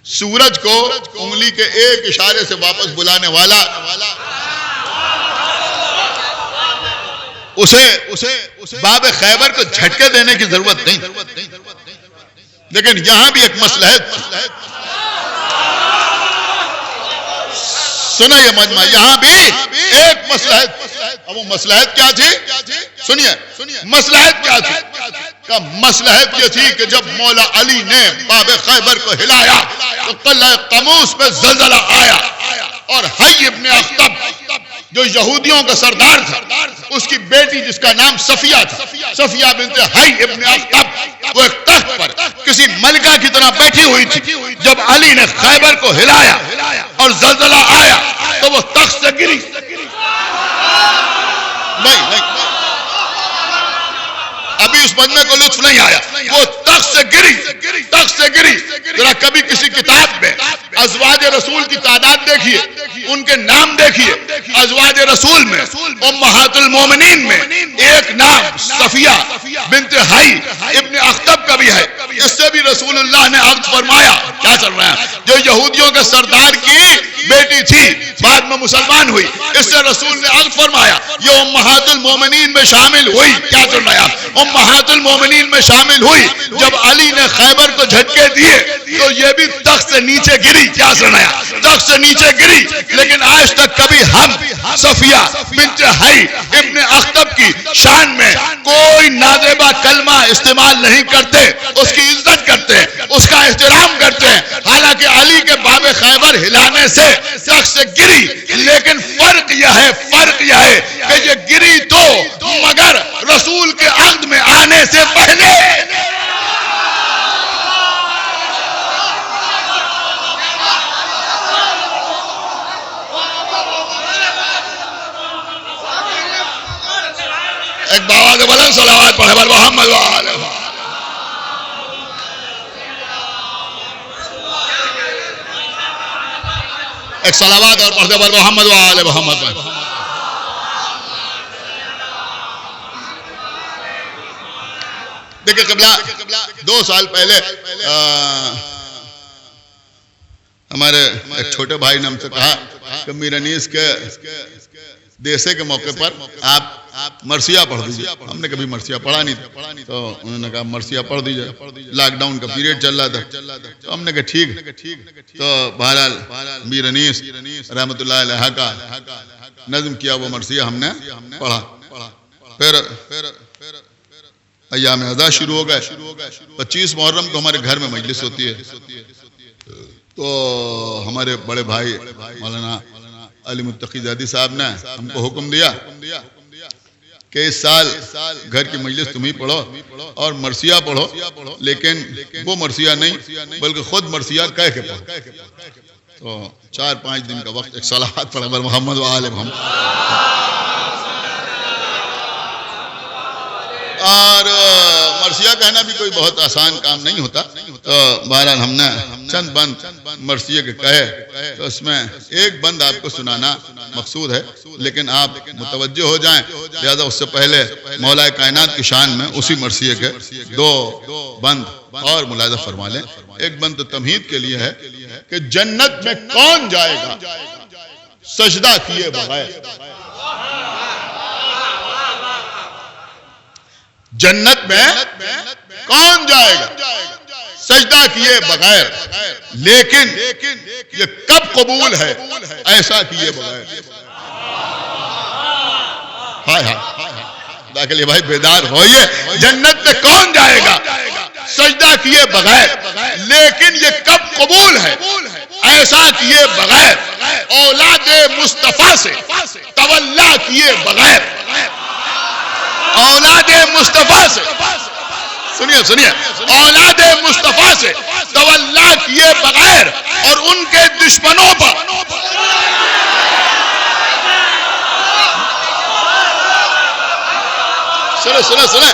سورج کو انگلی کے ایک اشارے سے واپس بلانے والا اسے باب خیبر کو جھٹکے دینے کی ضرورت نہیں. لیکن یہاں بھی ایک مسئلہ ہے، سنیں یہ مجمع، یہاں بھی ایک مسئلہ ہے. اب وہ مصلحت کیا تھی؟ سنیے مصلحت کیا تھی؟ کہ مصلحت یہ تھی کہ جب مولا علی نے باب خیبر کو ہلایا تو قلعہ قموس میں زلزلہ آیا اور حی ابن اخطب جو یہودیوں کا سردار تھا، اس کی بیٹی جس کا نام صفیہ تھا، صفیہ بنت حی ابن اخطب، وہ ایک تخت پر کسی ملکہ کی طرح بیٹھی ہوئی تھی. جب علی نے خیبر کو ہلایا اور زلزلہ آیا تو وہ تخت سے گری. نہیں ابھی اس مجمع کو لطف نہیں آیا. وہ تخت سے گری. ذرا کبھی کسی کتاب میں ازواج رسول کی تعداد دیکھیے، ان کے نام دیکھیے. ازواج رسول میں امہات المومنین میں ایک نام صفیہ بنت حی ابن اخطب کا بھی ہے. اس سے بھی رسول اللہ نے عقد فرمایا. کیا چل رہا ہے؟ جو یہودیوں کے سردار کی بیٹی تھی بعد میں مسلمان ہوئی، اس سے رسول نے عقد فرمایا. یہ امہات المومنین میں شامل ہوئی. کیا چل رہا ہے؟ امہات المومنین میں شامل ہوئی. جب علی نے خیبر کو جھٹکے دیے تو یہ بھی تخت سے نیچے گری. کیا سنایا؟ تخت سے نیچے گری. لیکن آج تک کبھی ہم صفیہ بنت حی ابن اخطب کی شان میں کوئی نازیبہ کلمہ استعمال نہیں کرتے. اس کی عزت کرتے ہیں، اس کا احترام کرتے ہیں. حالانکہ علی کے باب خیبر ہلانے سے تخت سے گری، لیکن فرق یہ ہے کہ یہ گری تو مگر رسول کے عہد میں آنے سے پہلے. ایک باواز بلند صلوات پڑھے بر محمد و آلہ محمد. ایک صلوات اور پڑھے بر محمد و آلہ محمد. دیکھیں قبلہ 2 سال پہلے ہمارے ایک چھوٹے بھائی نے ہم سے کہا کہ میر انیس کے دیسے کے موقع پر آپ مرثیہ پڑھ دیجئے. ہم نے کبھی مرثیہ پڑھا نہیں تھا تو انہوں نے کہا مرثیہ پڑھ دیجئے. لاک ڈاؤن کا پیریڈ چل رہا تھا تو ہم نے کہا ٹھیک. تو بہرحال میر انیس رحمت اللہ علیہ کا نظم کیا وہ مرثیہ ہم نے پڑھا. پھر ایام اعزاز شروع ہو گئے. 25 محرم کو ہمارے گھر میں مجلس ہوتی ہے. تو ہمارے بڑے بھائی مولانا علی متقی زیدی صاحب نے ہم کو حکم دیا کہ اس سال گھر کی مجلس تم ہی پڑھو اور مرثیہ پڑھو، لیکن وہ مرثیہ نہیں بلکہ خود مرثیہ کہہ کے پڑھو۔ تو 4-5 دن کا وقت، ایک صلوات پڑھا بر محمد و آل محمد۔ اور مرثیہ کہنا بھی کوئی بہت آسان کام نہیں ہوتا، تو بہرحال ہم نے چند بند مرثیہ کے کہے، تو اس میں ایک بند آپ کو سنانا مقصود ہے، لیکن آپ متوجہ ہو جائیں، لہذا اس سے پہلے مولا کائنات کی شان میں اسی مرثیہ کے 2 بند اور ملاحظہ فرما لیں۔ ایک بند تو تمہید کے لیے ہے کہ جنت میں کون جائے گا سجدہ کیے بغیر؟ جنت میں کون جائے گا سجدہ کیے بغیر، لیکن یہ کب قبول ہے ایسا کیے بغیر؟ ہائے ہائے داخلی بھائی بیدار ہوئیے، جنت میں کون جائے گا سجدہ کیے بغیر، لیکن یہ کب قبول ہے ایسا کیے بغیر؟ اولاد مصطفیٰ سے تولا کیے بغیر، اولاد مصطفیٰ سے، سنیے اولاد مصطفیٰ سے تولا کیے بغیر اور ان کے دشمنوں پر سنے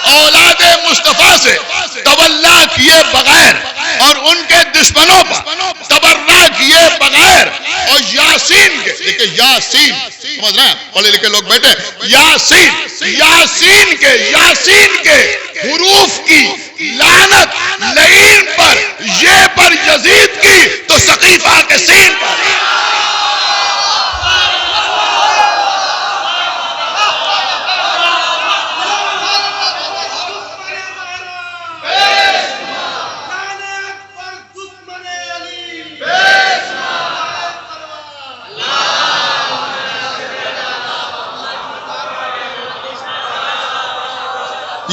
اولاد مصطفیٰ سے تولا کیے بغیر اور ان کے دشمنوں پر تبرہ کیے بغیر، اور یاسین کے، دیکھیں یاسین سمجھ رہے ہیں پڑھے لکھے لوگ بیٹھے، یاسین کے حروف کی لعنت لعین پر، یہ پر یزید کی تو سقیفہ کے سین پر۔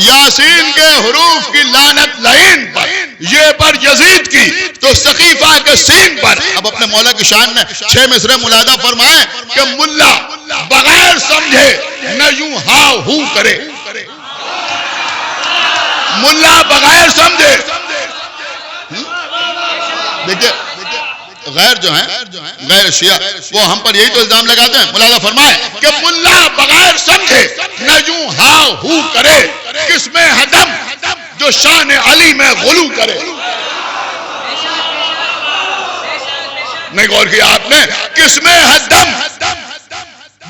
یاسین کے حروف کی لعنت لعین پر، یہ پر یزید کی تو سقیفہ کے سین پر۔ اب اپنے مولا کی شان میں 6 مصرے ملاحظہ فرمائیں کہ ملا بغیر سمجھے نہ یوں ہاں ہو کرے، ملا بغیر سمجھے۔ دیکھیں غیر جو ہیں غیر شیعہ وہ ہم پر یہی تو الزام لگاتے ہیں، ملاحظہ فرمائے کہ ملا بغیر سمجھے نہ یوں ہاں ہو کرے، کس میں حدم جو شان علی میں غلو کرے۔ نہیں غور کیا آپ نے؟ کس میں حدم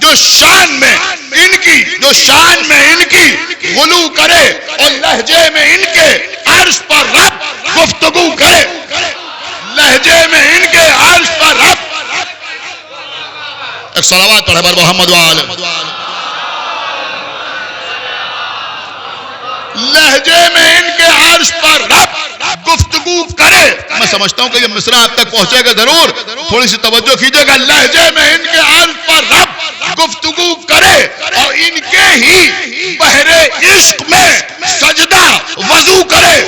جو شان میں ان کی غلو کرے اور لہجے میں ان کے عرش پر رب گفتگو کرے، لہجے میں ان کے عرش پر رب۔ ایک صلوات پڑھے بر محمد و آل، لہجے میں ان کے عرش پر رب گفتگو کرے۔ میں سمجھتا ہوں کہ یہ مصرع آپ تک پہنچے گا ضرور، تھوڑی سی توجہ کیجئے گا۔ لہجے میں ان کے عرش پر رب گفتگو کرے اور ان کے ہی بحر عشق میں سجدہ وضو کرے۔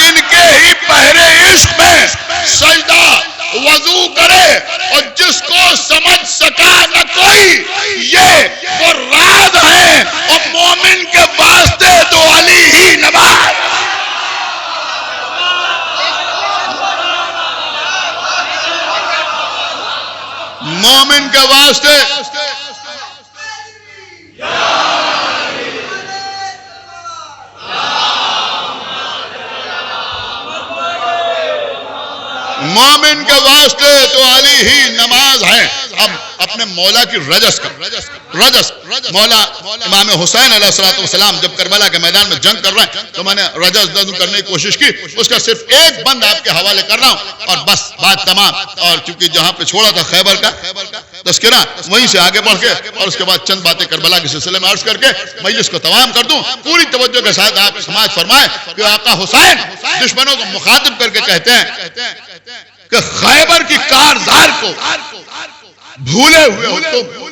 ان کے ہی بحر عشق میں سجدہ وضو کرے، اور جس کو سمجھ سکا نہ کوئی یہ وہ راز ہے، اور مومن کے واسطے تو علی ہی نماز۔ مومن کے واسطے مومن کے واسطے تو علی ہی نماز ہے۔ اب اپنے مولا کی رجس مولا امام حسین علیہ السلام جب کربلا کے میدان میں جنگ کر رہے ہیں تو میں نے رجس نظم کرنے کی کوشش کی، اس کا صرف ایک بند آپ کے حوالے کر رہا ہوں اور بس بات تمام۔ اور چونکہ جہاں پہ چھوڑا تھا خیبر کا تذکرہ، وہیں سے آگے بڑھ کے اور اس کے بعد چند باتیں کربلا کے سلسلے میں عرض کر کے مجلس کو تمام کر دوں۔ پوری توجہ کے ساتھ آپ سماعت فرمائیں کہ آقا حسین دشمنوں کو مخاطب کر کے کہتے ہیں کہ خیبر کی کارزار کو بھولے ہوئے ہو تم۔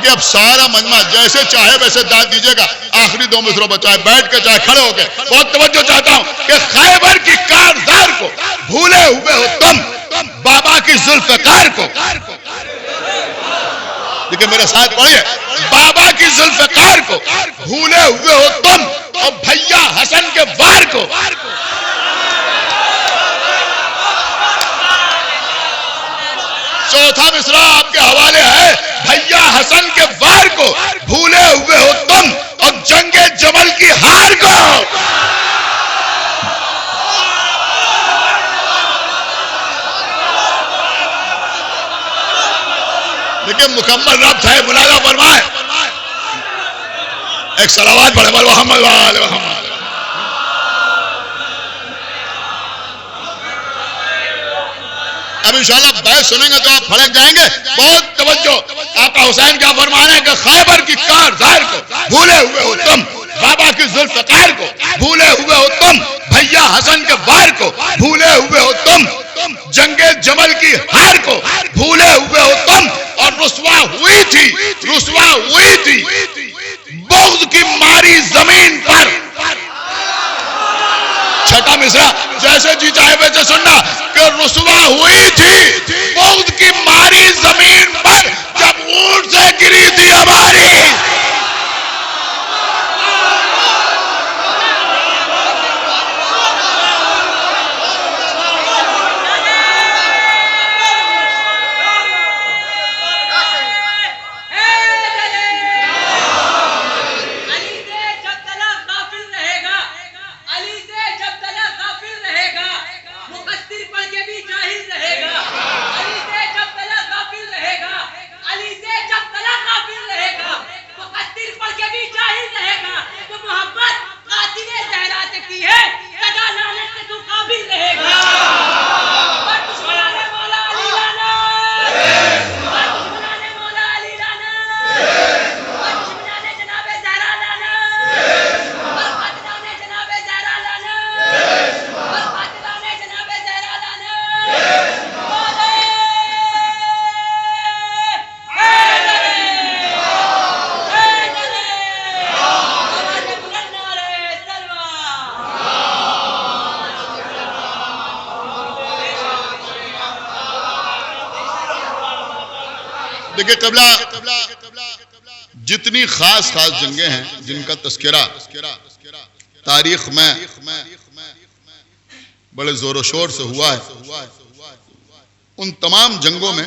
دیکھیں اب سارا مجمع جیسے چاہے ویسے داد دیجیے گا، آخری 2 مصروں بچائے، بیٹھ کے چاہے کھڑے ہو کے بہت توجہ چاہتا ہوں کہ خیبر کی کارزار کو بھولے ہوئے ہو تم، بابا کی ذوالفقار کو، دیکھیں میرے ساتھ پڑھیے، بابا کی ذوالفقار کو بھولے ہوئے ہو تم، اور بھیا حسن کے وار کو۔ چوتھا مصرع آپ کے حوالے ہے، بھیا حسن کے وار کو بھولے ہوئے ہو تم، اور جنگ جمل کی ہار کو۔ لیکن مکمل ربط ہے، ملاحظہ فرمائے، ایک صلوات پڑھے محمد وآل محمد۔ اب انشاءاللہ بیت سنیں گے تو آپ پھڑک جائیں گے، بہت توجہ۔ آقا حسین کیا فرمانا ہے کہ خیبر کی کارزار کو بھولے ہوئے ہو تم، بابا کی ذوالفقار کو بھولے ہوئے ہو تم، بھیا حسن کے وار کو بھولے ہوئے ہو تم، جنگ جمل کی ہار کو بھولے ہوئے ہو تم، اور رسوا ہوئی تھی بغض کی ماری زمین پر۔ چھٹا مصرع جیسے جی چاہے ویسے سننا کہ رسوا ہوئی تھی بغض کی ماری زمین پر، جب اونٹ سے گری تھی ہماری۔ دیکھیں قبلہ جتنی خاص جنگیں ہیں جن کا تذکرہ تاریخ میں بڑے زور و شور سے ہوا ہے، ان تمام جنگوں میں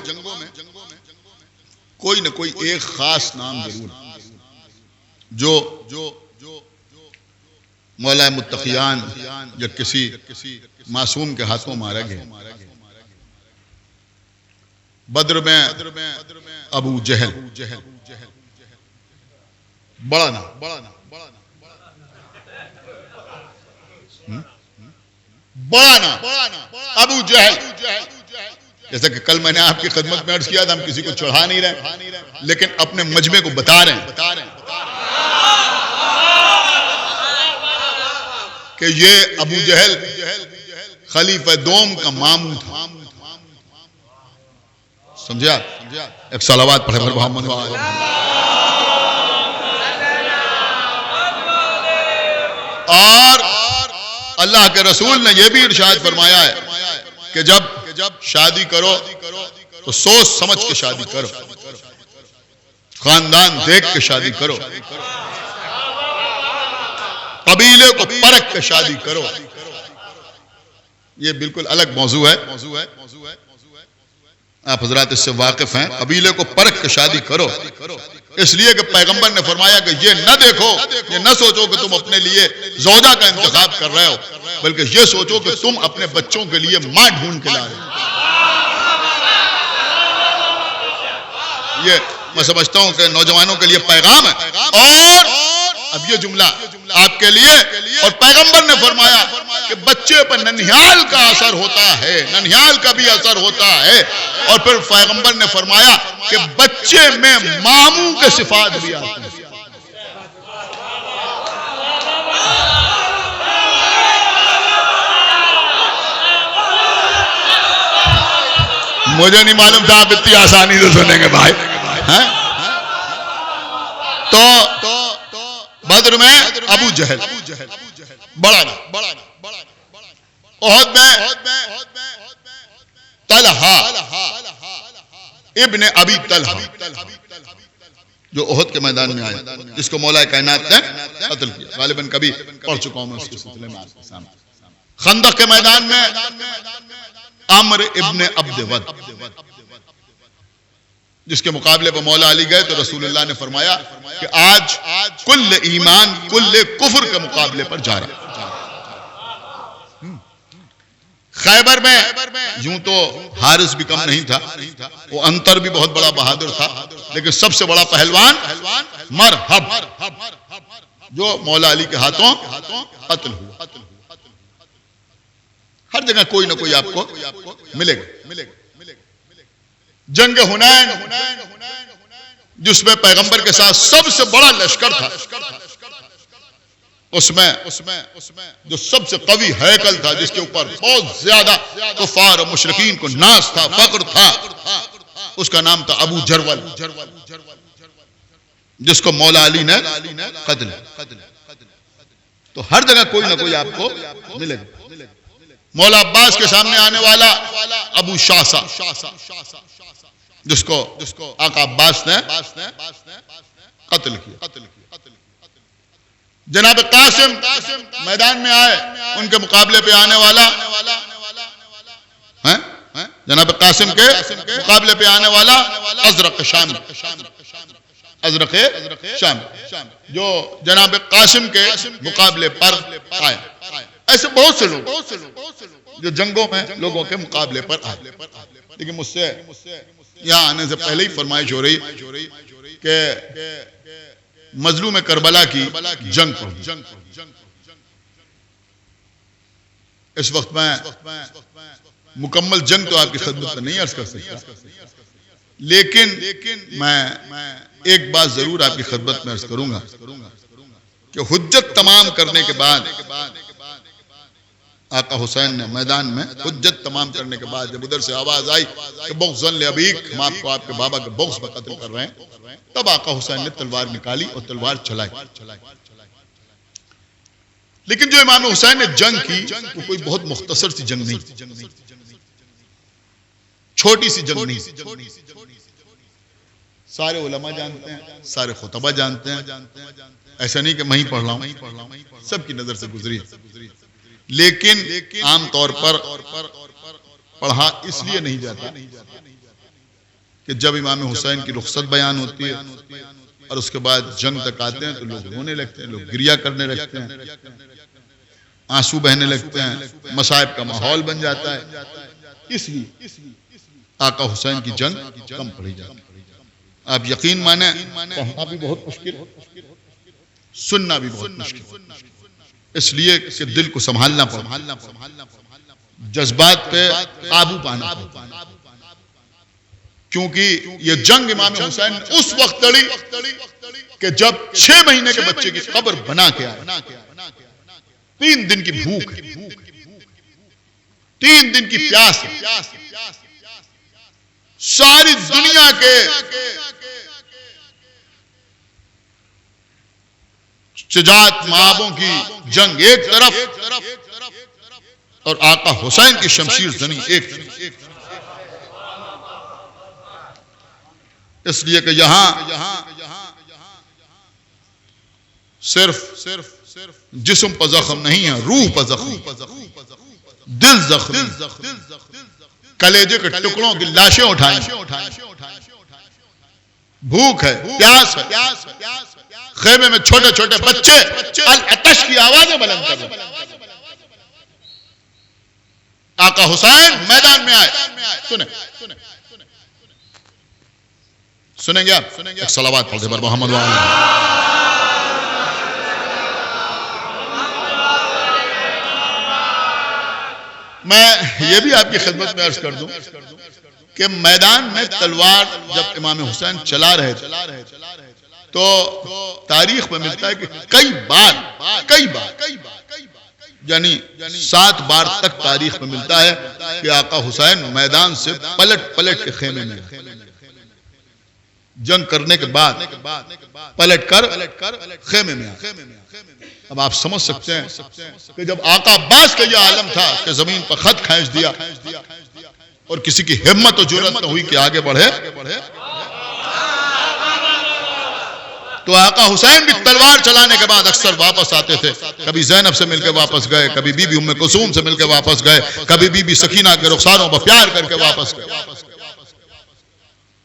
کوئی نہ کوئی ایک خاص نام ضرور ہے جو مولا متقیان یا کسی معصوم کے ہاتھوں مارا گیا۔ بدر میں ابو جہل، بڑا نام ابو جہل، جیسا کہ کل میں نے آپ کی خدمت میں عرض کیا تھا، ہم کسی کو چڑھا نہیں رہے لیکن اپنے مجمع کو بتا رہے ہیں کہ یہ ابو جہل خلیفہ دوم کا ماموں تھا۔ سمجھا؟ ایک صلوات پڑھے محمد وآلہ۔ اور اللہ کے رسول نے یہ بھی ارشاد فرمایا ہے کہ جب شادی کرو تو سوچ سمجھ کے شادی کرو، خاندان دیکھ کے شادی کرو، قبیلے کو پرکھ کے شادی کرو۔ یہ بالکل الگ موضوع ہے، آپ حضرات اس سے واقف ہیں۔ قبیلے کو پرکھ کے شادی کرو، اس لیے کہ پیغمبر نے فرمایا کہ یہ نہ دیکھو، یہ نہ سوچو کہ تم اپنے لیے زوجہ کا انتخاب کر رہے ہو، بلکہ یہ سوچو کہ تم اپنے بچوں کے لیے ماں ڈھونڈ کے لا رہے ہو۔ یہ میں سمجھتا ہوں کہ نوجوانوں کے لیے پیغام ہے۔ اور اب یہ جملہ آپ کے لیے، اور پیغمبر نے فرمایا کہ بچے پر ننھیال کا اثر ہوتا ہے، ننھیال کا بھی اثر ہوتا ہے، اور پھر پیغمبر نے فرمایا کہ بچے میں ماموں کے صفات بھی آتے ہیں۔ مجھے نہیں معلوم تھا آپ اتنی آسانی سے سنیں گے بھائی۔ تو بدر میں ابو جہل بڑا نا، احد میں طلحہ ابن ابی طلحہ جو احد کے میدان میں آیا، جس کو مولا کائنات نے قتل کیا. غالباً کبھی پڑھ چکا ہوں میں اس کے سلسلے میں آپ کے سامنے. خندق کے میدان میں عمرو ابن عبد ود، جس کے مقابلے پر مولا علی گئے تو رسول اللہ نے فرمایا کہ آج کل ایمان کل کفر کے مقابلے پر جا رہا. خیبر میں یوں تو حارث بھی کم نہیں تھا، وہ انتر بھی بہت بڑا بہادر تھا، لیکن سب سے بڑا پہلوان مرحب جو مولا علی کے ہاتھوں قتل ہوا. ہر جگہ کوئی نہ کوئی آپ کو ملے گا. جنگ حنین جس میں پیغمبر کے ساتھ سب سے بڑا لشکر تھا، اس میں جو سب سے قوی ہیکل تھا، جس کے اوپر بہت زیادہ کفار و مشرکین کو ناز تھا، فقر تھا، اس کا نام تھا ابو جرول، جس کو مولا علی نے قتل. تو ہر جگہ کوئی نہ کوئی آپ کو ملے گا. مولا عباس کے سامنے آنے والا ابو شاسا، جس کو آقا عباس نے قتل کیا. جناب قاسم میدان میں آئے، ان کے مقابلے پہ آنے والا جناب قاسم کے مقابلے پہ آنے والا ازرق شام جو جناب قاسم کے مقابلے پر آئے. ایسے بہت سے لوگ جو جنگوں میں لوگوں کے مقابلے پر آئے. لیکن مجھ سے یہاں آنے سے پہلے ہی فرمائش ہو رہی کہ مظلوم کربلا کی جنگ پڑھی. اس وقت میں مکمل جنگ تو آپ کی خدمت میں نہیں عرض کر سکتا، لیکن میں ایک بات ضرور آپ کی خدمت میں عرض کروں گا کہ حجت تمام کرنے کے بعد آقا حسین نے میدان میں حجت تمام کرنے کے بعد جب ادھر سے آواز آئی کہ بغضا لابیک، ہم آپ کو آپ کے بابا کے بغض پر قتل کر رہے ہیں، تب آقا حسین نے تلوار نکالی اور تلوار چلائی. لیکن جو امام حسین نے جنگ کی وہ کوئی بہت مختصر سی جنگ نہیں، چھوٹی سی جنگ نہیں. سارے علماء جانتے ہیں، سارے خطبہ جانتے ہیں، ایسا نہیں کہ میں ہی پڑھ رہا ہوں، سب کی نظر سے گزری. لیکن عام طور پر پڑھا اس لیے نہیں جاتا کہ جب امام حسین کی رخصت بیان ہوتی ہے اور اس کے بعد جنگ تک آتے ہیں تو لوگ رونے لگتے ہیں، لوگ گریہ کرنے لگتے ہیں، آنسو بہنے لگتے ہیں، مصائب کا ماحول بن جاتا ہے. اس لیے آقا حسین کی جنگ کم پڑھی جاتی. آپ یقین مانیں پڑھنا بھی بہت مشکل، سننا بھی بہت مشکل، اس لیے کہ دل کو سنبھالنا پڑتا، جذبات پہ قابو پانا پڑتا. کیونکہ یہ جنگ امام حسین اس وقت لڑی کہ جب 6 مہینے کے بچے کی قبر بنا کے آئے، 3 دن کی بھوک، 3 دن کی پیاس، ساری دنیا کے شجاعت مآبوں کی جنگ ایک طرف اور آقا حسین کی شمشیر زنی ایک طرف. اس لیے کہ یہاں صرف جسم پر زخم نہیں ہے، روح پر زخم، دل زخم، کلیجے کے ٹکڑوں کی لاشیں اٹھائیں، بھوک ہے، پیاس ہے، خیمے میں چھوٹے چھوٹے بچے العطش کی آوازیں بلند کر رہے ہیں. آقا حسین میدان میں آئے. سنیں گے آپ؟ ایک صلوات پڑھ دے بر محمد وآلہ. میں یہ بھی آپ کی خدمت میں عرض کر دوں کہ میدان میں تلوار جب امام حسین چلا رہے تھے تو تاریخ میں ملتا ہے کہ کئی بار یعنی 7 بار تک تاریخ میں ملتا ہے کہ آقا حسین میدان سے پلٹ کے خیمے میں. جنگ کرنے کے بعد پلٹ کر خیمے میں آئے۔ اب آپ سمجھ سکتے ہیں کہ جب آقا عباس کا یہ عالم تھا کہ زمین پر خط کھینچ دیا اور کسی کی ہمت و جرأت نہ ہوئی کہ آگے بڑھے، تو آقا حسین بھی تلوار چلانے کے بعد اکثر واپس آتے تھے۔ کبھی زینب سے مل کے واپس گئے، کبھی بی بی ام کلثوم سے مل کے واپس گئے، کبھی بی بی سکینہ کے رخساروں پر پیار کر کے واپس گئے۔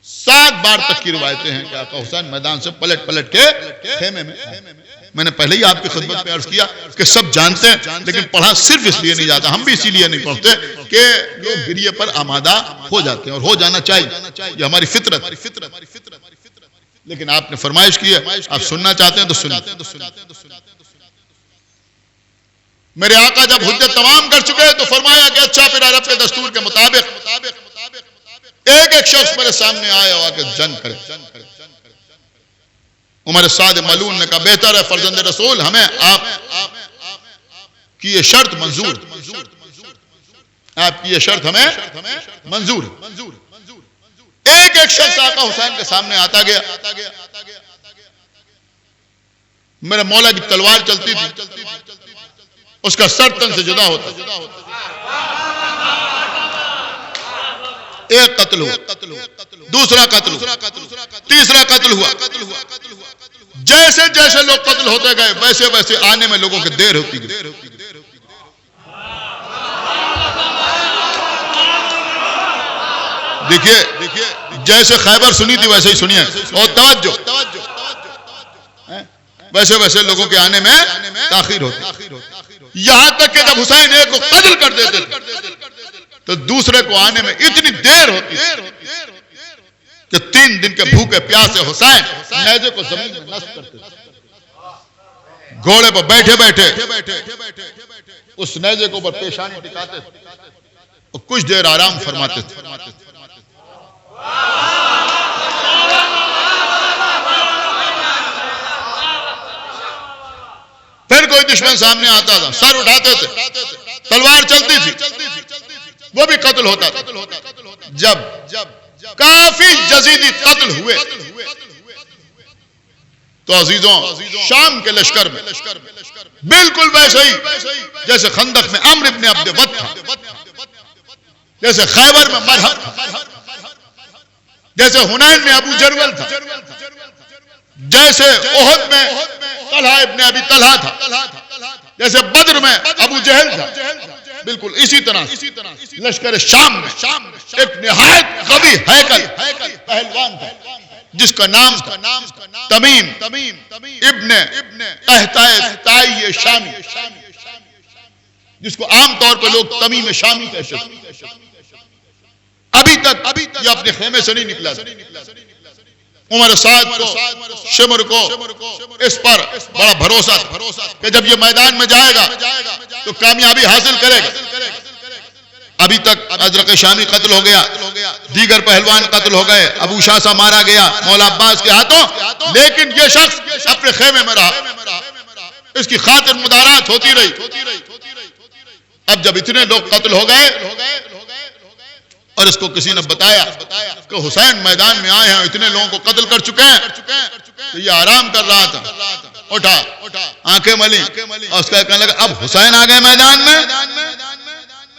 7 بار تک کی روایتیں ہیں کہ آقا حسین میدان سے پلٹ کے خیمے میں نے پہلے ہی آپ کی خدمت میں عرض کیا کہ سب جانتے ہیں، لیکن پڑھا صرف اس لیے نہیں جاتا، ہم بھی اسی لیے نہیں پڑھتے کہ لوگ گریے پر آمادہ ہو جاتے ہیں، اور ہو جانا چاہیے، یہ ہماری فطرت۔ لیکن آپ نے فرمائش کی ہے، آپ سننا چاہتے ہیں تو سنیں۔ میرے آقا جب حجت تمام کر چکے تو فرمایا کہ اچھا پھر عرب کے دستور کے مطابق ایک شخص میرے سامنے آئے اور آکے جنگ کرے۔ عمر سعد ملعون نے کہا بہتر ہے فرزند رسول، ہمیں آپ کی یہ شرط منظور، آپ کی یہ شرط ہمیں منظور۔ ایک شخص آقا حسین کے سامنے آتا گیا، میرے مولا کی تلوار چلتی تھی، اس کا سر تن سے جدا ہوتا، ایک قتل ہوا، دوسرا قتل ہوا، تیسرا قتل ہوا۔ جیسے جیسے لوگ قتل ہوتے گئے ویسے ویسے آنے میں لوگوں کی دیر ہوتی گئی۔ دیکھیے جیسے خیبر سنی تھی ویسے ہی سنیے، اور توجہ، ویسے ویسے لوگوں کے آنے میں تاخیر ہوتی، یہاں تک کہ جب حسین ایک کو قتل کر دیتے تو دوسرے کو آنے میں اتنی دیر ہوتی کہ 3 دن کے بھوکے پیاسے حسین نیزے کو زمین میں نصب کرتے تھے، گھوڑے پر بیٹھے بیٹھے اس نیزے کو اوپر پیشانی ٹکاتے تھے اور کچھ دیر آرام فرماتے تھے۔ پھر کوئی دشمن سامنے آتا تھا، سر اٹھاتے تھے، تلوار چلتی تھی، وہ بھی قتل ہوتا تھا۔ جب کافی جزیدی قتل ہوئے تو عزیزوں شام کے لشکر میں بالکل ویسے ہی جیسے خندق میں عمرو ابن عبد ود تھا، جیسے خیبر میں مرہب تھا، جیسے حنین میں ابو جرول تھا، جیسے احد میں طلحہ ابن ابی طلحہ تھا، جیسے بدر میں ابو جہل تھا، بالکل اسی طرح لشکر شام میں ایک نہایت قوی ہیکل پہلوان تھا جس کا نام تھا تمیم ابن قحطہ شامی، جس کو عام طور پہ لوگ تمیم شامی کہتے ہیں۔ ابھی تک یہ اپنے خیمے سے نہیں نکلا تھا۔ عمر سعد کو، شمر کو اس پر بڑا بھروسہ تھا کہ جب یہ میدان میں جائے گا تو کامیابی حاصل کرے گا۔ ابھی تک ازرق شامی قتل ہو گیا، دیگر پہلوان قتل ہو گئے، ابو شاسا مارا گیا مولا عباس کے ہاتھوں، لیکن یہ شخص اپنے خیمے میں رہا، اس کی خاطر مدارات ہوتی رہی۔ اب جب اتنے لوگ قتل ہو گئے اور اس کو کسی نے بتایا کہ حسین میدان میں آئے ہیں، اتنے لوگوں کو قتل کر چکے ہیں، تو یہ آرام کر رہا تھا، اٹھا آنکھیں ملی اور اس کا کہنے لگا اب حسین آ گئے میدان میں؟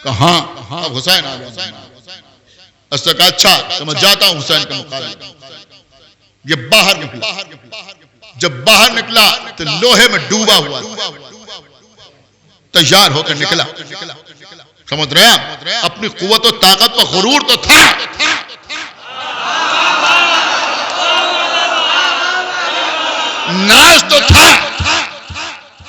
کہاں اب حسین آ گئے۔ اس نے کہا اچھا تو میں جاتا ہوں حسین کے مقابلے۔ یہ باہر نکلا، جب باہر نکلا تو لوہے میں ڈوبا ہوا تیار ہو کر نکلا۔ سمجھ رہے ہیں؟ اپنی قوت و طاقت پر غرور تو تھا، ناز تو تھا،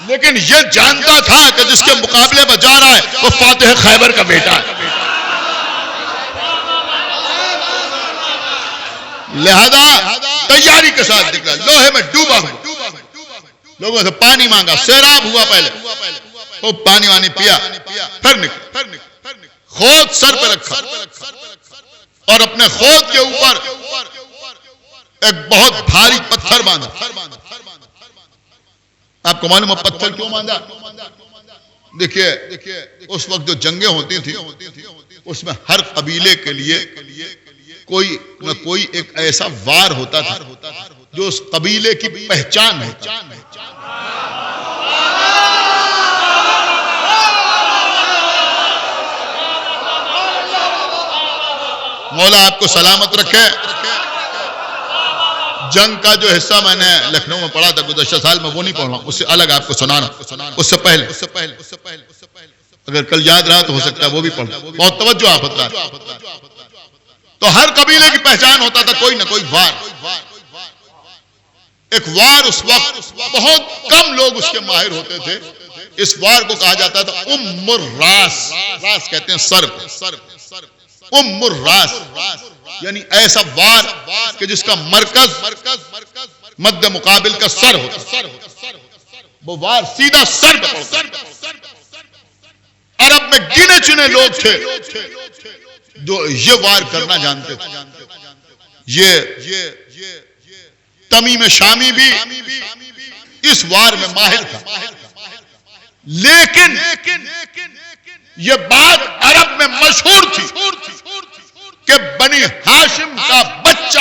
لیکن یہ جانتا تھا کہ جس کے مقابلے میں جا رہا ہے وہ فاتح خیبر کا بیٹا ہے، لہذا تیاری کے ساتھ نکلا، لوہے میں ڈوبا ہوا، لوگوں سے پانی مانگا، سیراب ہوا، پہلے وہ پانی وانی پیا، پھر نکلا، خود سر پہ رکھا اور اپنے خود کے اوپر ایک بہت بھاری پتھر باندھا۔ آپ کو معلوم ہے پتھر کیوں باندھا؟ دیکھیے اس وقت جو جنگیں ہوتی تھی اس میں ہر قبیلے کے لیے کوئی نہ کوئی ایک ایسا وار ہوتا تھا جو اس قبیلے کی پہچان ہے. مولا آپ کو سلامت رکھے. جنگ کا جو حصہ میں نے لکھنؤ میں پڑھا تھا گزشتہ سال میں وہ نہیں پڑھ رہا ہوں, اس سے الگ آپ کو سنانا. اس سے پہلے اگر کل یاد رہا تو ہو سکتا ہے وہ بھی پڑھ. بہت توجہ آپ بتا. تو ہر قبیلے کی پہچان ہوتا تھا کوئی نہ کوئی وار. ایک وار اس وقت بہت کم لوگ اس کے ماہر ہوتے تھے. اس وار کو کہا جاتا تھا ام الراس. راس کہتے ہیں سر. ام الراس یعنی ایسا وار کہ جس کا مرکز مد مقابل کا سر ہوتا. وہ وار سیدھا سر پہ پڑتا. عرب میں گنے چنے لوگ تھے جو یہ وار کرنا جانتے تھے. یہ تمیم شامی بھی اس وار میں ماہر تھا. لیکن یہ بات عرب میں مشہور تھی کہ بنی ہاشم کا بچہ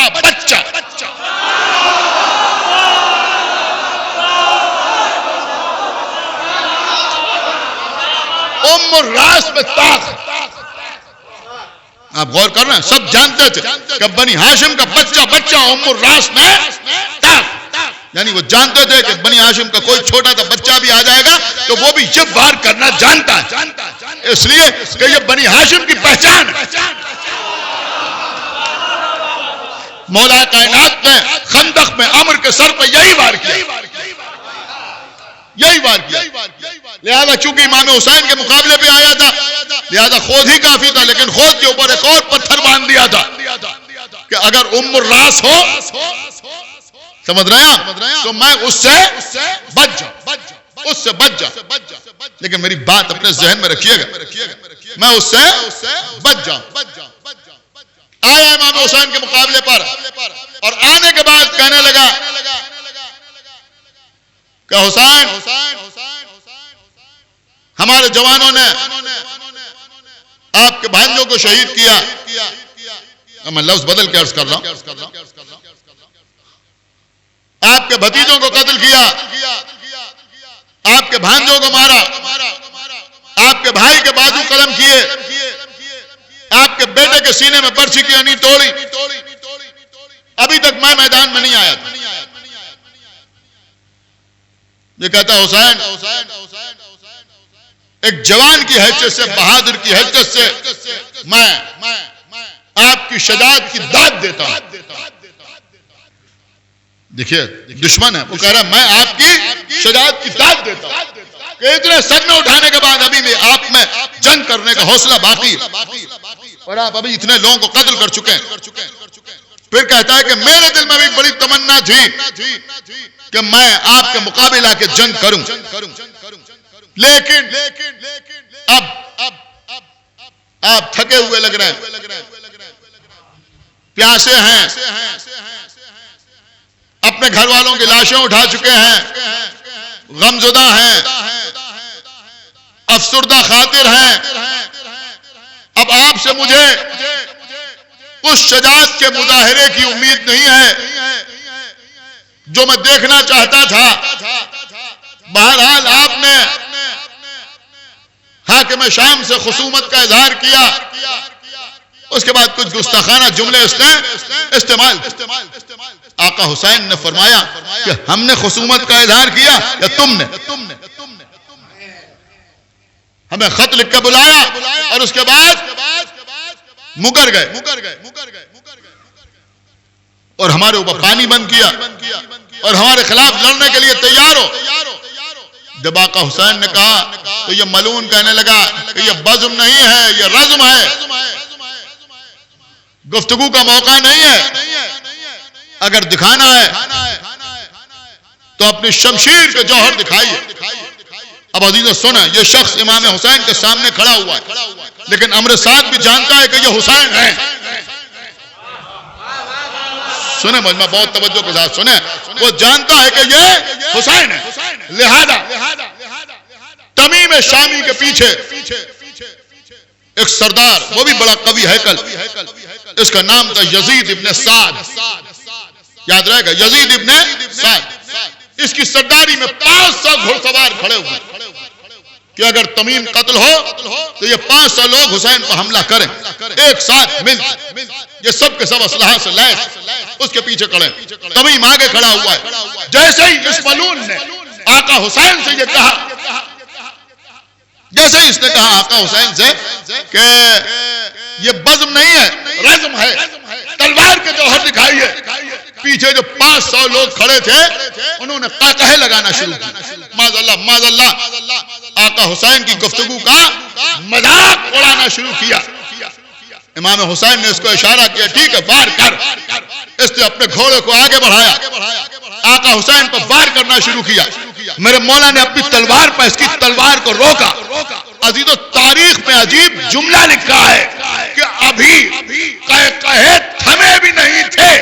ام الراس میں طاقت. آپ غور کر رہے ہیں, سب جانتے تھے کہ بنی ہاشم کا بچہ ام الراس میں طاقت. یعنی وہ جانتے تھے کہ بنی ہاشم کا کوئی چھوٹا سا بچہ بھی آ جائے گا تو وہ بھی یہ وار کرنا جانتا ہے, اس لیے کہ یہ بنی ہاشم کی پہچان ہے. مولا کائنات نے خندق میں عمر کے سر پہ یہی وار کیا. لہذا چونکہ امام حسین کے مقابلے پہ آیا تھا لہذا خود ہی کافی تھا, لیکن خود کے اوپر ایک اور پتھر باندھ دیا تھا کہ اگر ام الراس ہو, سمجھ رہے ہیں, تو میں اس سے بچ جاؤں. لیکن میری بات اپنے ذہن میں رکھیے گا, میں اس سے بچ جاؤں. آیا امام حسین کے مقابلے پر اور آنے کے بعد کہنے لگا کہ حسین, ہمارے جوانوں نے آپ کے بھانجوں کو شہید کیا. میں لفظ بدل کے عرض کر رہا ہوں, آپ کے بھتیجوں کو قتل کیا, آپ کے بھانجوں کو مارا, آپ کے بھائی کے بازو قلم کیے, آپ کے بیٹے کے سینے میں برچھی کی ہنی توڑی. ابھی تک میں میدان میں نہیں آیا تھا. یہ کہتا حسین, ایک جوان کی حیثیت سے, بہادر کی حیثیت سے میں آپ کی شجاعت کی داد دیتا ہوں. دیکھیے دشمن ہے, وہ کہہ رہا ہے میں آپ کی شجاعت کی داد دیتا ہوں کہ اتنے صدمے اٹھانے کے بعد ابھی بھی آپ میں جنگ کرنے کا حوصلہ باقی اور آپ ابھی اتنے لوگوں کو قتل کر چکے ہیں. پھر کہتا ہے کہ میرے دل میں بھی بڑی تمنا تھی کہ میں آپ کے مقابلے آ کے جنگ کروں, لیکن اب آپ تھکے ہوئے لگ رہے ہیں, پیاسے ہیں, اپنے گھر والوں کی لاشیں اٹھا چکے ہیں, غمزدہ ہیں, افسردہ خاطر ہیں. اب آپ سے مجھے اس شجاعت کے مظاہرے کی امید نہیں ہے جو میں دیکھنا چاہتا تھا. بہرحال آپ نے حاکم شام سے خصومت کا اظہار کیا, اس کے بعد کچھ گستاخانہ جملے اس نے استعمال. آقا حسین نے فرمایا کہ ہم نے خصومت کا اظہار کیا یا تم نے؟ ہمیں خط لکھ کے بلایا اور اس کے بعد مکر گئے اور ہمارے اوپر پانی بند کیا اور ہمارے خلاف لڑنے کے لیے تیار ہو. جب آقا حسین نے کہا تو یہ ملعون کہنے لگا کہ یہ بزم نہیں ہے, یہ رزم ہے, گفتگو کا موقع نہیں ہے. اگر دکھانا ہے تو اپنی شمشیر کے جوہر دکھائیے. اب عزیزو سنیں, یہ شخص امام حسین کے سامنے کھڑا ہوا ہے, لیکن امر سعد بھی جانتا ہے کہ یہ حسین ہے. سنیں مجمع, بہت توجہ کے ساتھ سنیں, وہ جانتا ہے کہ یہ حسین ہے. لہذا تمیم شامی کے پیچھے ایک سردار, وہ بھی بڑا قوی ہیکل, اس کا نام تھا یزید ابن سعد، یاد رہے گا، یزید ابن سعد۔ اس کی سرداری میں 500 گھڑ سوار کھڑے ہوئے کہ اگر تمیم قتل ہو تو یہ 500 لوگ حسین پر حملہ کریں ایک ساتھ مل، یہ سب کے سب اسلحہ سے لیس اس کے پیچھے کھڑے۔ تمیم آگے کھڑا ہوا ہے، جیسے ہی اس ملعون نے آقا حسین سے یہ کہا، جیسے اس نے کہا آقا حسین سے کہ یہ بزم نہیں ہے، رزم ہے، تلوار کے جوہر دکھائیے، پیچھے جو 500 لوگ کھڑے تھے انہوں نے قہقہے لگانا شروع کیا، معاذ اللہ معاذ اللہ، آقا حسین کی گفتگو کا مذاق اڑانا شروع کیا۔ امام حسین نے اس کو اشارہ کیا، ٹھیک ہے وار کر۔ اس نے اپنے گھوڑے کو آگے بڑھایا، آقا حسین پر وار کرنا شروع کیا۔ میرے مولا نے اپنی تلوار پر اس کی تلوار کو روکا۔ عزیزو تاریخ میں عجیب جملہ لکھا ہے کہ ابھی قہقہے تھمے بھی نہیں تھے۔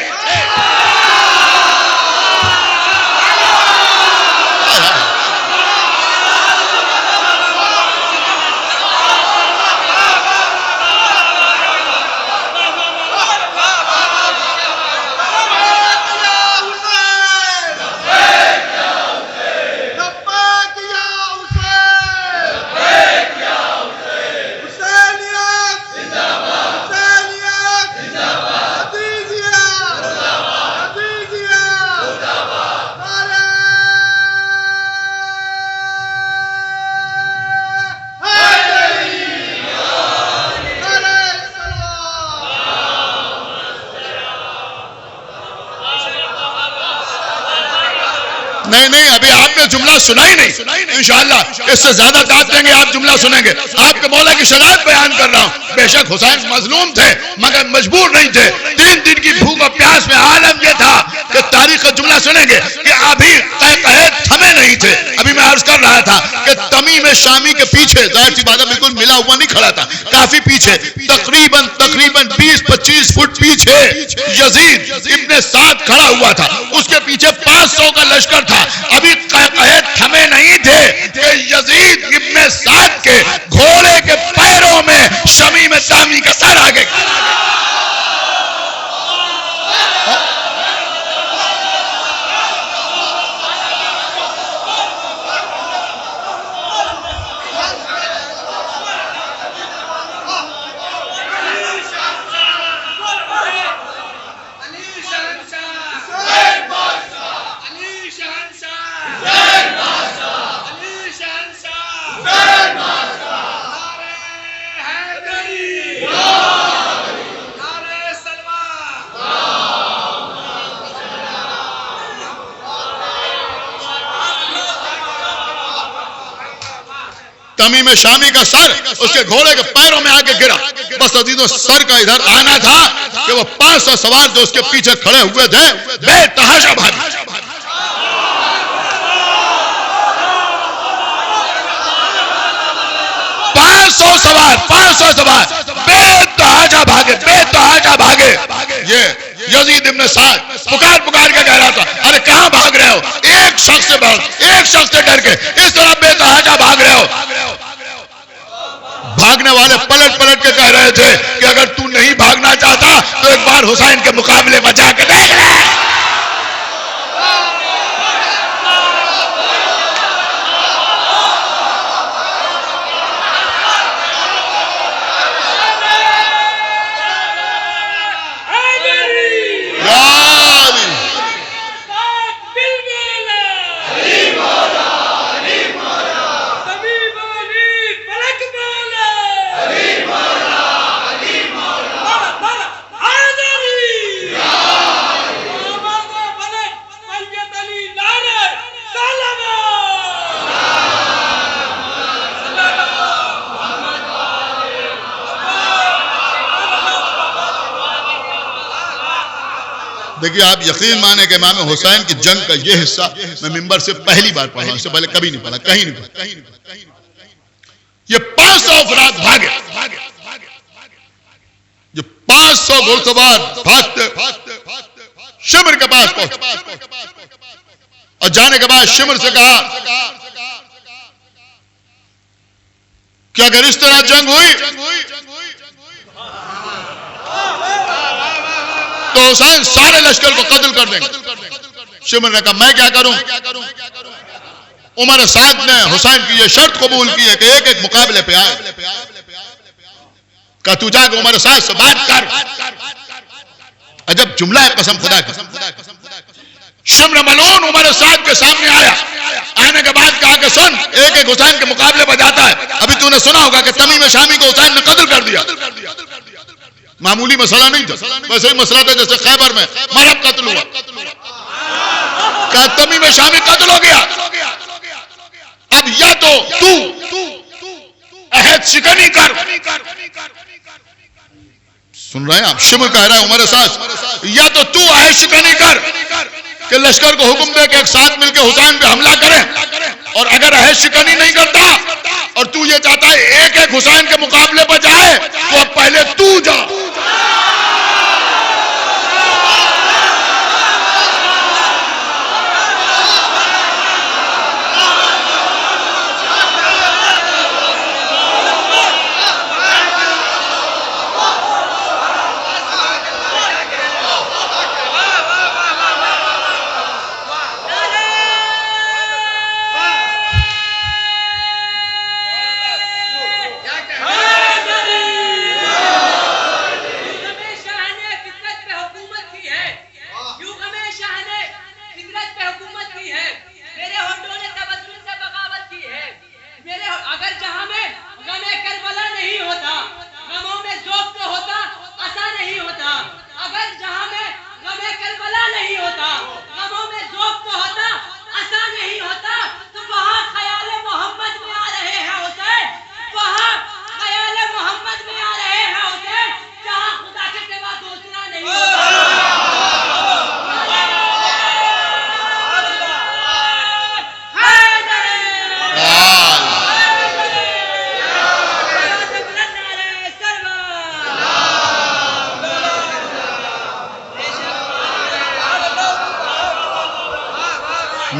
نہیں ابھی آپ نے جملہ سنا ہی نہیں، انشاءاللہ اس سے زیادہ داد دیں گے، آپ جملہ سنیں گے۔ آپ کے مولا کی شجاعت بیان کر رہا ہوں۔ بے شک حسین مظلوم تھے مگر مجبور نہیں تھے۔ 3 دن کی بھوک اور پیاس میں عالم یہ تھا کہ تاریخ کا جملہ سنیں گے کہ ابھی قہقہے تھمے نہیں تھے۔ ابھی میں عرض کر رہا تھا کہ تمیم شامی کے پیچھے، ظاہر سی بات ہے بالکل ملا ہوا نہیں کھڑا تھا، کافی پیچھے، تقریباً 20-25 فٹ پیچھے یزید ابن سعد کھڑا ہوا تھا، اس کے پیچھے 500 کا لشکر تھا۔ ابھی قہقہے تھمے نہیں تھے کہ یزید ابن سعد کے گھوڑے کے پیروں میں شمیم دامی کا سر آگے۔ تمیم شامی کا سر اس کے گھوڑے کے پیروں میں آگے گرا۔ بس عزیزو سر کا ادھر آنا تھا کہ وہ 500 سوار جو اس کے پیچھے کھڑے ہوئے تھے بے تحاشا بھاگے۔ 500 سوار بے تحاشا بھاگے۔ یہ یزید ابن سعد پکار کے کہہ رہا تھا، ارے کہاں بھاگ رہے ہو؟ ایک شخص سے ڈر کے اس طرح بے تحاشا بھاگ رہے ہو۔ بھاگنے والے پلٹ کے کہہ رہے تھے کہ اگر تو نہیں بھاگنا چاہتا تو ایک بار حسین کے مقابلے میں جا کے دیکھ لے۔ دیکھیے آپ یقین مانے کہ امام حسین کی جنگ کا یہ حصہ میں ممبر سے پہلی بار پڑھا ہوں، اس سے پہلے کبھی نہیں پڑھا، کہیں نہیں پڑھا۔ یہ 500 افراد بھاگے، جو 500 گھڑسوار بھاگتے شمر کے پاس پہنچے اور جانے کے بعد شمر سے کہا کہ اگر اس طرح جنگ ہوئی تو حسین سارے لشکر کو قتل کر دیں گے۔ شمر نے کہا میں کیا کروں؟ عمر سعد نے حسین کی یہ شرط قبول کی ہے کہ ایک ایک مقابلے پہ آئے۔ کہا تو جا کے عمر سعد سے بات کر۔ عجب جملہ ہے قسم خدا کی۔ شمر ملعون عمر سعد کے سامنے آیا، آنے کے بعد کہا کہ سن، ایک ایک حسین کے مقابلے پہ جاتا ہے۔ ابھی تو نے سنا ہوگا کہ تمیم شامی کو حسین نے قتل کر دیا۔ معمولی مسئلہ نہیں تھا، ویسے ہی مسئلہ تھا جیسے خیبر میں مرب قتل ہوا۔ کہا تمیم شامی قتل ہو گیا، اب یا تو عہد شکنی کر۔ سن رہے ہیں آپ؟ شمر کہہ رہا ہے عمر سعد یا تو عہد شکنی کر کہ لشکر کو حکم دے کہ ایک ساتھ مل کے حسین پہ حملہ کریں، اور اگر عہد شکنی نہیں کرتا اور تو یہ چاہتا ہے ایک ایک حسین کے مقابلے پر جائے تو اب پہلے تو جا۔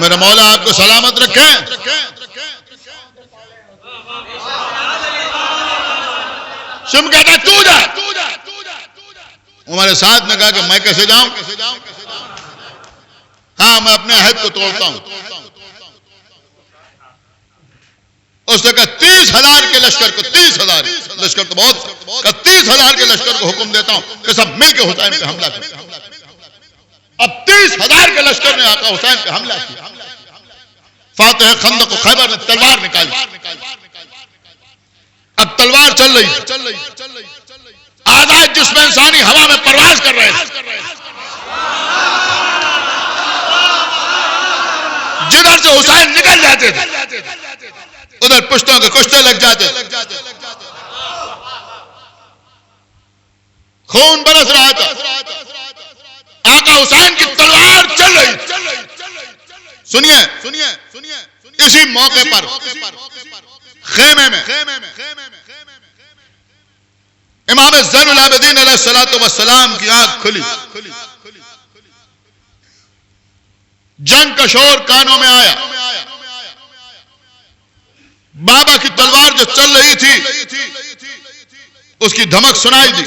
میرا مولا آپ کو سلامت رکھے۔ شم کہتا تو جا۔ عمر سعد نے کہا کہ میں کیسے جاؤں؟ ہاں میں اپنے عہد کو توڑتا ہوں۔ اس نے کہا 30,000 کے لشکر کو، 30,000 لشکر تو بہت، کہا 30,000 کے لشکر کو حکم دیتا ہوں کہ سب مل کے حسین پہ حملہ کریں۔ اب 30,000 کے لشکر نے آقا حسین پہ حملہ کیا۔ فاتح خندق و خیبر نے تلوار نکالی۔ اب تلوار چل رہی، آزاد جسم انسانی ہوا میں پرواز کر رہے تھے۔ جدھر سے حسین نکل جاتے تھے ادھر پشتوں کے کشتے لگ جاتے، خون برس رہا تھا۔ آقا حسین کی تلوار چل رہی۔ سنیے اسی موقع پر خیمے میں امام زین العابدین علیہ السلام کی آنکھ کھلی۔ جنگ کا شور کانوں میں آیا۔ بابا کی تلوار جو چل رہی تھی اس کی دھمک سنائی دی۔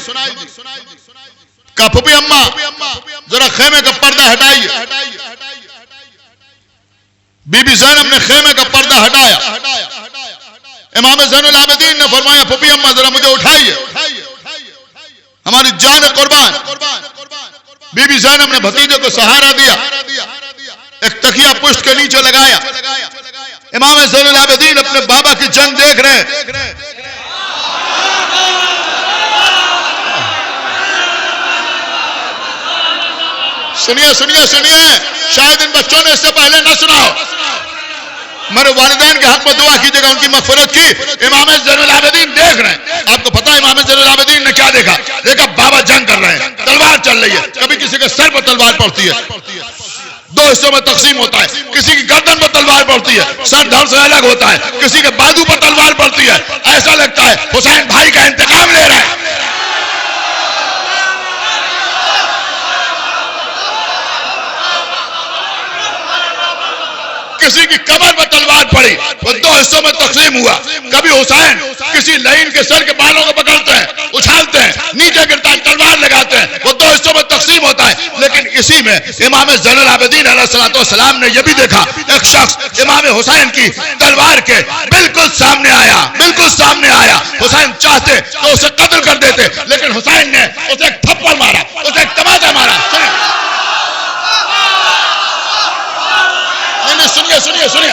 کہا پھپھی اماں ذرا خیمے کا پردہ ہٹائیے۔ بی بی زینب نے خیمے کا پردہ ہٹایا۔ امام زین العابدین نے فرمایا پھپھی اماں ذرا مجھے اٹھائیے، ہماری جان قربان۔ بی بی زینب نے بھتیجے کو سہارا دیا، ایک تکیہ پشت کے نیچے لگایا۔ امام زین العابدین اپنے بابا کی جنگ دیکھ رہے ہیں۔ سنیے شاید ان بچوں نے اس سے پہلے نہ سنا ہو۔ میرے والدین کے حق میں دعا کیجیے گا ان کی مغفرت کی۔ امام زین العابدین دیکھ رہے ہیں۔ آپ کو پتا ہے امام زین العابدین نے کیا دیکھا؟ دیکھا بابا جنگ کر رہے ہیں، تلوار چل رہی ہے، کبھی کسی کے سر پر تلوار پڑتی ہے، دو حصوں میں تقسیم ہوتا ہے، کسی کی گردن پر تلوار پڑتی ہے، سر دھڑ سے الگ ہوتا ہے، کسی کے بازو پر تلوار پڑتی ہے، ایسا لگتا ہے حسین بھائی کا انتقام لے رہا ہے۔ کسی کی کمر پر تلوار پڑی، وہ دو حصوں میں تقسیم ہوا۔ کبھی حسین کسی لعین کے سر کے بالوں کو پکڑتے ہیں، اچھالتے ہیں، نیچے گرتا ہے، تلوار لگاتے ہیں، وہ دو حصوں میں تقسیم ہوتا ہے۔ اسی میں امام زین العابدین علیہ السلام نے یہ بھی دیکھا ایک شخص امام حسین کی تلوار کے بالکل سامنے آیا حسین چاہتے تو اسے قتل کر دیتے لیکن حسین نے اسے ایک تھپڑ مارا اسے ایک تماچا مارا سنیے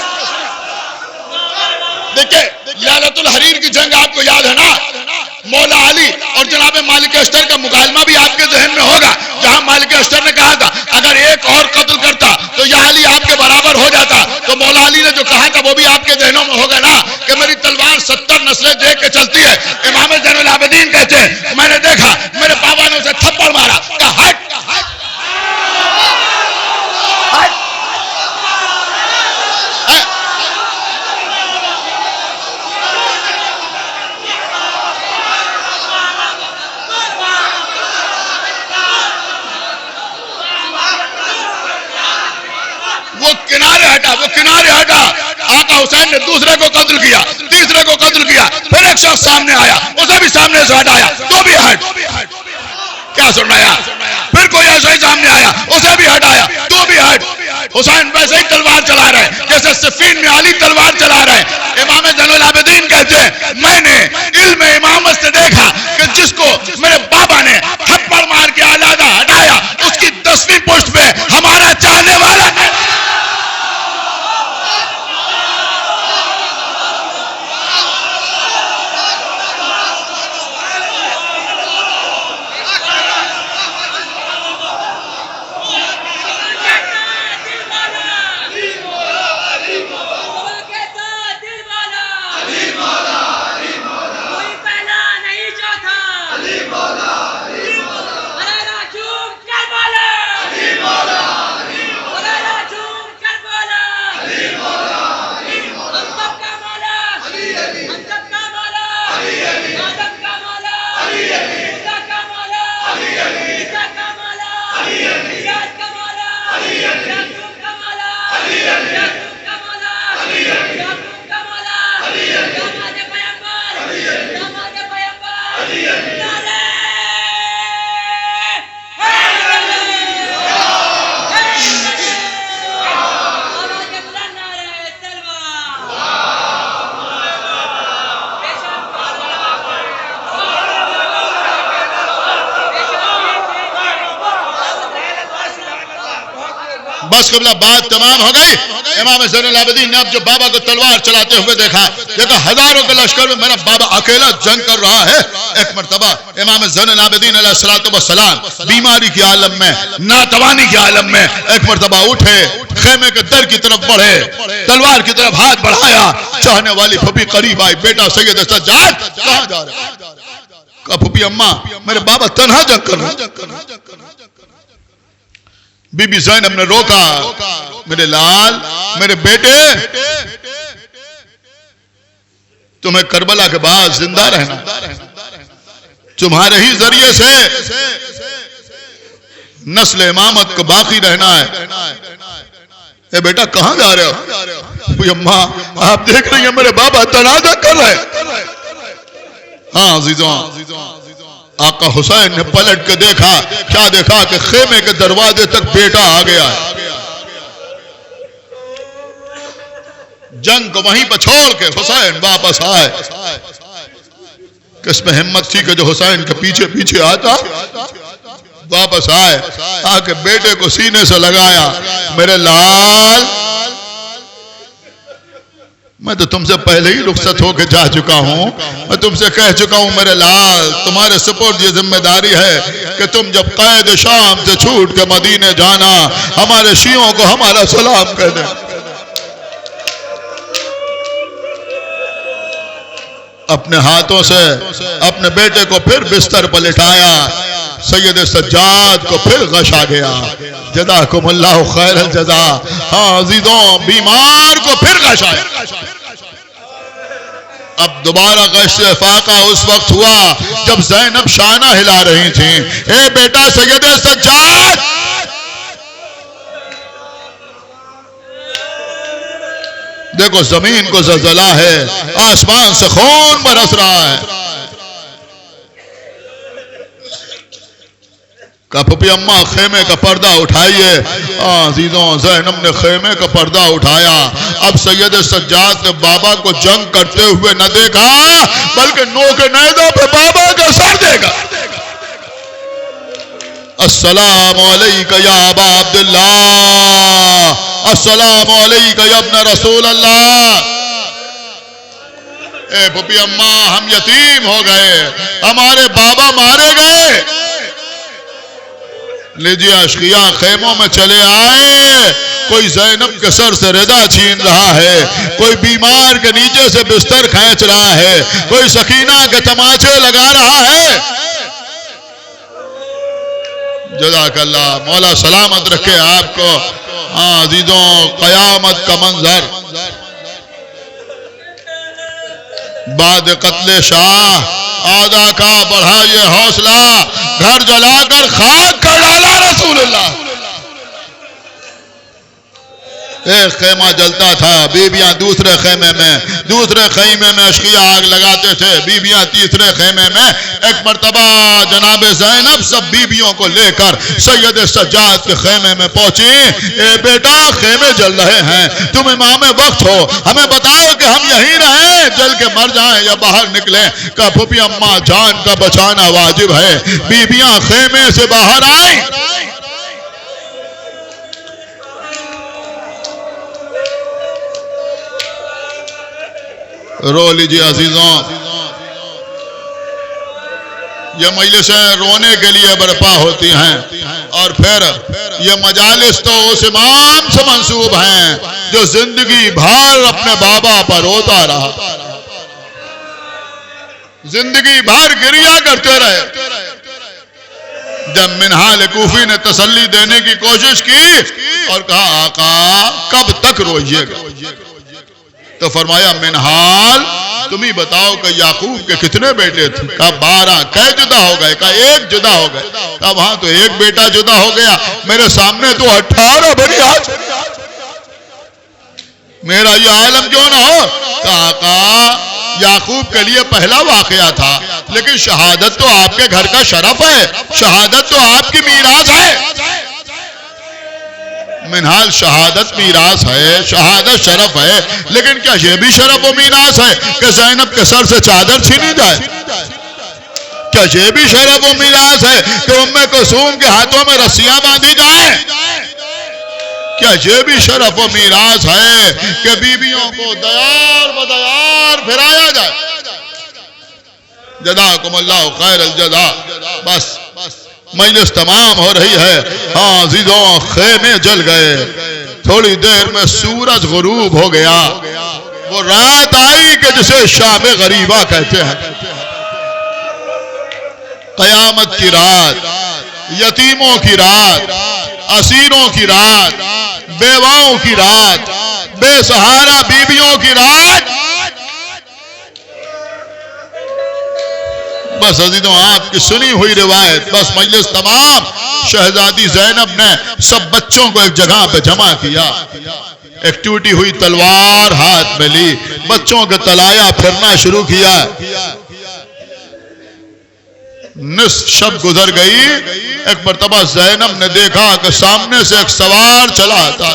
دیکھیں لیلۃ الحریر کی جنگ آپ کو یاد ہے نا مولا علی اور جناب مالک اشتر کا مکالمہ بھی آپ کے ذہن میں ہوگا جہاں مالک اشتر نے کہا تھا اگر ایک اور قتل کرتا تو یہ علی آپ کے برابر ہو جاتا تو مولا علی نے جو کہا تھا وہ بھی آپ کے ذہنوں میں ہوگا نا کہ میری تلوار 70 نسلیں دیکھ کے چلتی ہے امام زین العابدین کہتے ہیں میں نے دیکھا میرے بابا نے اسے تھپڑ مارا کہا ہٹ وہ کنارے ہٹا آقا حسین نے دوسرے کو قتل کیا تیسرے کو قتل کیا پھر ایک شخص سامنے آیا اسے بھی سامنے سے ہٹایا تو بھی ہٹ کیا سنایا پھر کوئی ایسا ہی سامنے آیا اسے بھی ہٹایا تو بھی ہٹ حسین ویسے ہی تلوار چلا رہے جیسے صفین میں علی تلوار چلا رہے امام زین العابدین کہتے ہیں میں نے علم امامت سے دیکھا کہ جس کو میرے بابا نے تھپڑ مار کے علیحدہ ہٹایا اس کی 10ویں پشت پہ ہمارا چاہنے والا ہے بس قبلہ بات تمام ہو گئی امام زین العابدین نے اب جو بابا کو تلوار چلاتے ہوئے دیکھا ہزاروں کے لشکر میں میرا بابا اکیلا جنگ کر رہا ہے ایک مرتبہ امام زین العابدین علیہ السلام بیماری کے عالم میں ناتوانی کے عالم میں ایک مرتبہ اٹھے خیمے کے در کی طرف بڑھے تلوار کی طرف ہاتھ بڑھایا چاہنے والی پھپھی قریب آئی بیٹا سید سجاد کہاں جا رہے کہا پھپھی اماں میرے بابا تنہا جنگ کر رہا بی بی زینب نے روکا میرے لال میرے بیٹے تمہیں کربلا کے بعد زندہ رہنا تمہارے ہی ذریعے سے نسل امامت کو باقی رہنا ہے اے بیٹا کہاں جا رہے ہو اماں آپ دیکھ رہی ہیں میرے بابا تنازع کر رہے ہاں عزیزوں آقا حسین نے پلٹ کے دیکھا کیا دیکھا کہ خیمے کے دروازے تک بیٹا آ گیا ہے جنگ کو وہیں پہ چھوڑ کے حسین واپس آئے کس میں ہمت تھی کہ جو حسین کے پیچھے پیچھے آتا واپس آئے آ کے بیٹے کو سینے سے لگایا میرے لال میں تو تم سے پہلے ہی رخصت ہو کے جا چکا ہوں میں تم سے کہہ چکا ہوں میرے لال تمہارے سپورٹ یہ ذمہ داری ہے کہ تم جب قید شام سے چھوٹ کے مدینے جانا ہمارے شیعوں کو ہمارا سلام کہہ دیں اپنے ہاتھوں سے اپنے بیٹے کو پھر بستر پر لٹایا سید سجاد کو پھر غش آ گیا جزاکم اللہ خیر الجزا ہاں عزیزوں بیمار کو پھر غش آیا اب دوبارہ غش فاقہ اس وقت ہوا جب زینب شانہ ہلا رہی تھیں اے بیٹا سید سجاد دیکھو زمین کو زلزلہ ہے آسمان سے خون برس رہا ہے کہا پھپھی اماں خیمے کا پردہ اٹھائیے. عزیزوں زینب نے خیمے کا پردہ اٹھایا. اب سید سجاد نے بابا کو جنگ کرتے ہوئے نہ دیکھا بلکہ نوک نیزہ پہ بابا کا سر دیکھا. السلام علیکہ یا ابا عبداللہ، السلام علیکہ یا ابن رسول اللہ. اے پھپھی اماں ہم یتیم ہو گئے، ہمارے بابا مارے گئے. لیجیے اشقیاء خیموں میں چلے آئے. کوئی زینب کے سر سے رضا چھین رہا ہے، کوئی بیمار کے نیچے سے بستر کھینچ رہا ہے، کوئی سکینہ کے تماچے لگا رہا ہے. جزاک اللہ، مولا سلامت رکھے آپ کو. عزیزوں قیامت کا منظر بعد قتل شاہ آدھا کا بڑھا یہ حوصلہ، گھر جلا کر خاک کر ڈالا رسول اللہ. ایک خیمہ جلتا تھا، بیبیاں دوسرے خیمے میں اشقیاء آگ لگاتے تھے، بیبیاں تیسرے خیمے میں. ایک مرتبہ جناب زینب سب بیبیوں کو لے کر سید سجاد کے خیمے میں پہنچی. اے بیٹا خیمے جل رہے ہیں، تم امام وقت ہو، ہمیں بتاؤ کہ ہم یہیں رہیں، جل کے مر جائیں یا باہر نکلیں. کہا پھپھی اماں جان کا بچانا واجب ہے. بیبیاں خیمے سے باہر آئیں. رو لیجیے عزیزوں، یہ مجلسیں رونے کے لیے برپا ہوتی ہیں، اور پھر یہ مجالس تو اس امام سے منسوب ہیں جو زندگی بھر اپنے بابا پر روتا رہا، زندگی بھر گریا کرتے رہے. جب منہال کوفی نے تسلی دینے کی کوشش کی اور کہا آقا کب تک روئیے گا، تو فرمایا منہال تم ہی بتاؤ کہ یعقوب کے کتنے بیٹے تھے. کہا 12. کئے جدا ہو گئے؟ کہا 1 جدا ہو گئے. کہا وہاں تو 1 بیٹا جدا ہو گیا، میرے سامنے تو 18 بنی آج، میرا یہ عالم کیوں نہ ہو. کہا آقا یعقوب کے لیے پہلا واقعہ تھا، لیکن شہادت تو آپ کے گھر کا شرف ہے، شہادت تو آپ کی میراث ہے. منہال شہادت میراث ہے، شہادت شرف ہے، لیکن کیا یہ بھی شرف و میراث ہے کہ زینب کے سر سے چادر چھینی جائے؟ کیا یہ بھی شرف و میراث ہے کہ ام کلثوم کے ہاتھوں میں رسیاں باندھی جائیں؟ کیا یہ بھی شرف و میراث ہے کہ بیویوں کو دیار بدیار پھرایا جائے؟ جزاکم اللہ خیر الجزا. بس مجلس تمام ہو رہی ہے. عزیزوں خیمے جل گئے، تھوڑی دیر میں سورج غروب ہو گیا. وہ رات آئی کہ جسے شام غریبہ کہتے ہیں. قیامت کی رات، یتیموں کی رات، اسیروں کی رات، بیواؤں کی رات، بے سہارا بیویوں کی رات. بس عزیزوں آپ کی سنی ہوئی روایت، بس مجلس تمام. شہزادی زینب نے سب بچوں کو ایک جگہ پہ جمع کیا، ایک ٹوٹی ہوئی تلوار ہاتھ میں لی، بچوں کے تلایا پھرنا شروع کیا. نصف شب گزر گئی. ایک مرتبہ زینب نے دیکھا کہ سامنے سے ایک سوار چلا آتا.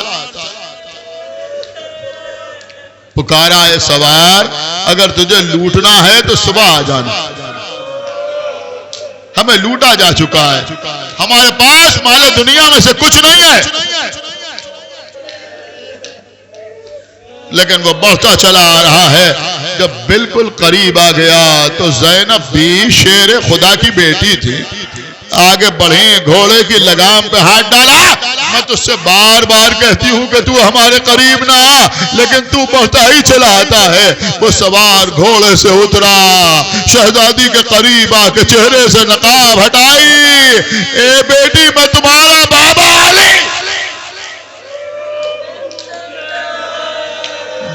پکارا ہے سوار اگر تجھے لوٹنا ہے تو صبح آ جانا، ہمیں لوٹا جا چکا ہے، ہمارے پاس مال دنیا میں سے کچھ نہیں ہے. لیکن وہ بڑھتا چلا آ رہا ہے. جب بالکل قریب آ گیا تو زینب بھی شیر خدا کی بیٹی تھی. آگے بڑھی، گھوڑے کی لگام پہ ہاتھ ڈالا. میں تجھ سے بار بار کہتی ہوں کہ تو ہمارے قریب نہ آ، لیکن تو بڑھتا ہی چلا آتا ہے. وہ سوار گھوڑے سے اترا، شہزادی کے قریب آ کے چہرے سے نقاب ہٹائی. اے بیٹی میں تمہارا بابا علی.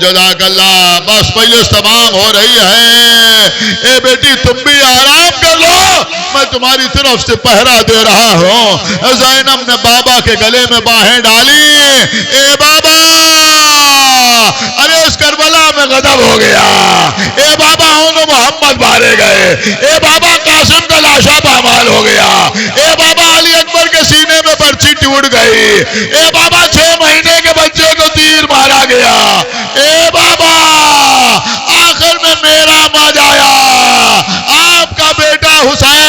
جزاک اللہ. بس مجلس تمام ہو رہی ہے. اے بیٹی تم بھی آرام کر لو، میں تمہاری طرف سے پہرا دے رہا ہوں. زینب نے بابا کے گلے میں باہیں ڈالی. اے بابا، ارے اس کربلا میں غضب ہو گیا. اے بابا ہوں تو محمد مارے گئے. اے بابا قاسم کا لاشا پامال ہو گیا. اے بابا علی اکبر اڑ گئی، اے بابا 6 مہینے کے بچے کو تیر مارا گیا، اے بابا آخر میں میرا ماں جایا، آپ کا بیٹا حسین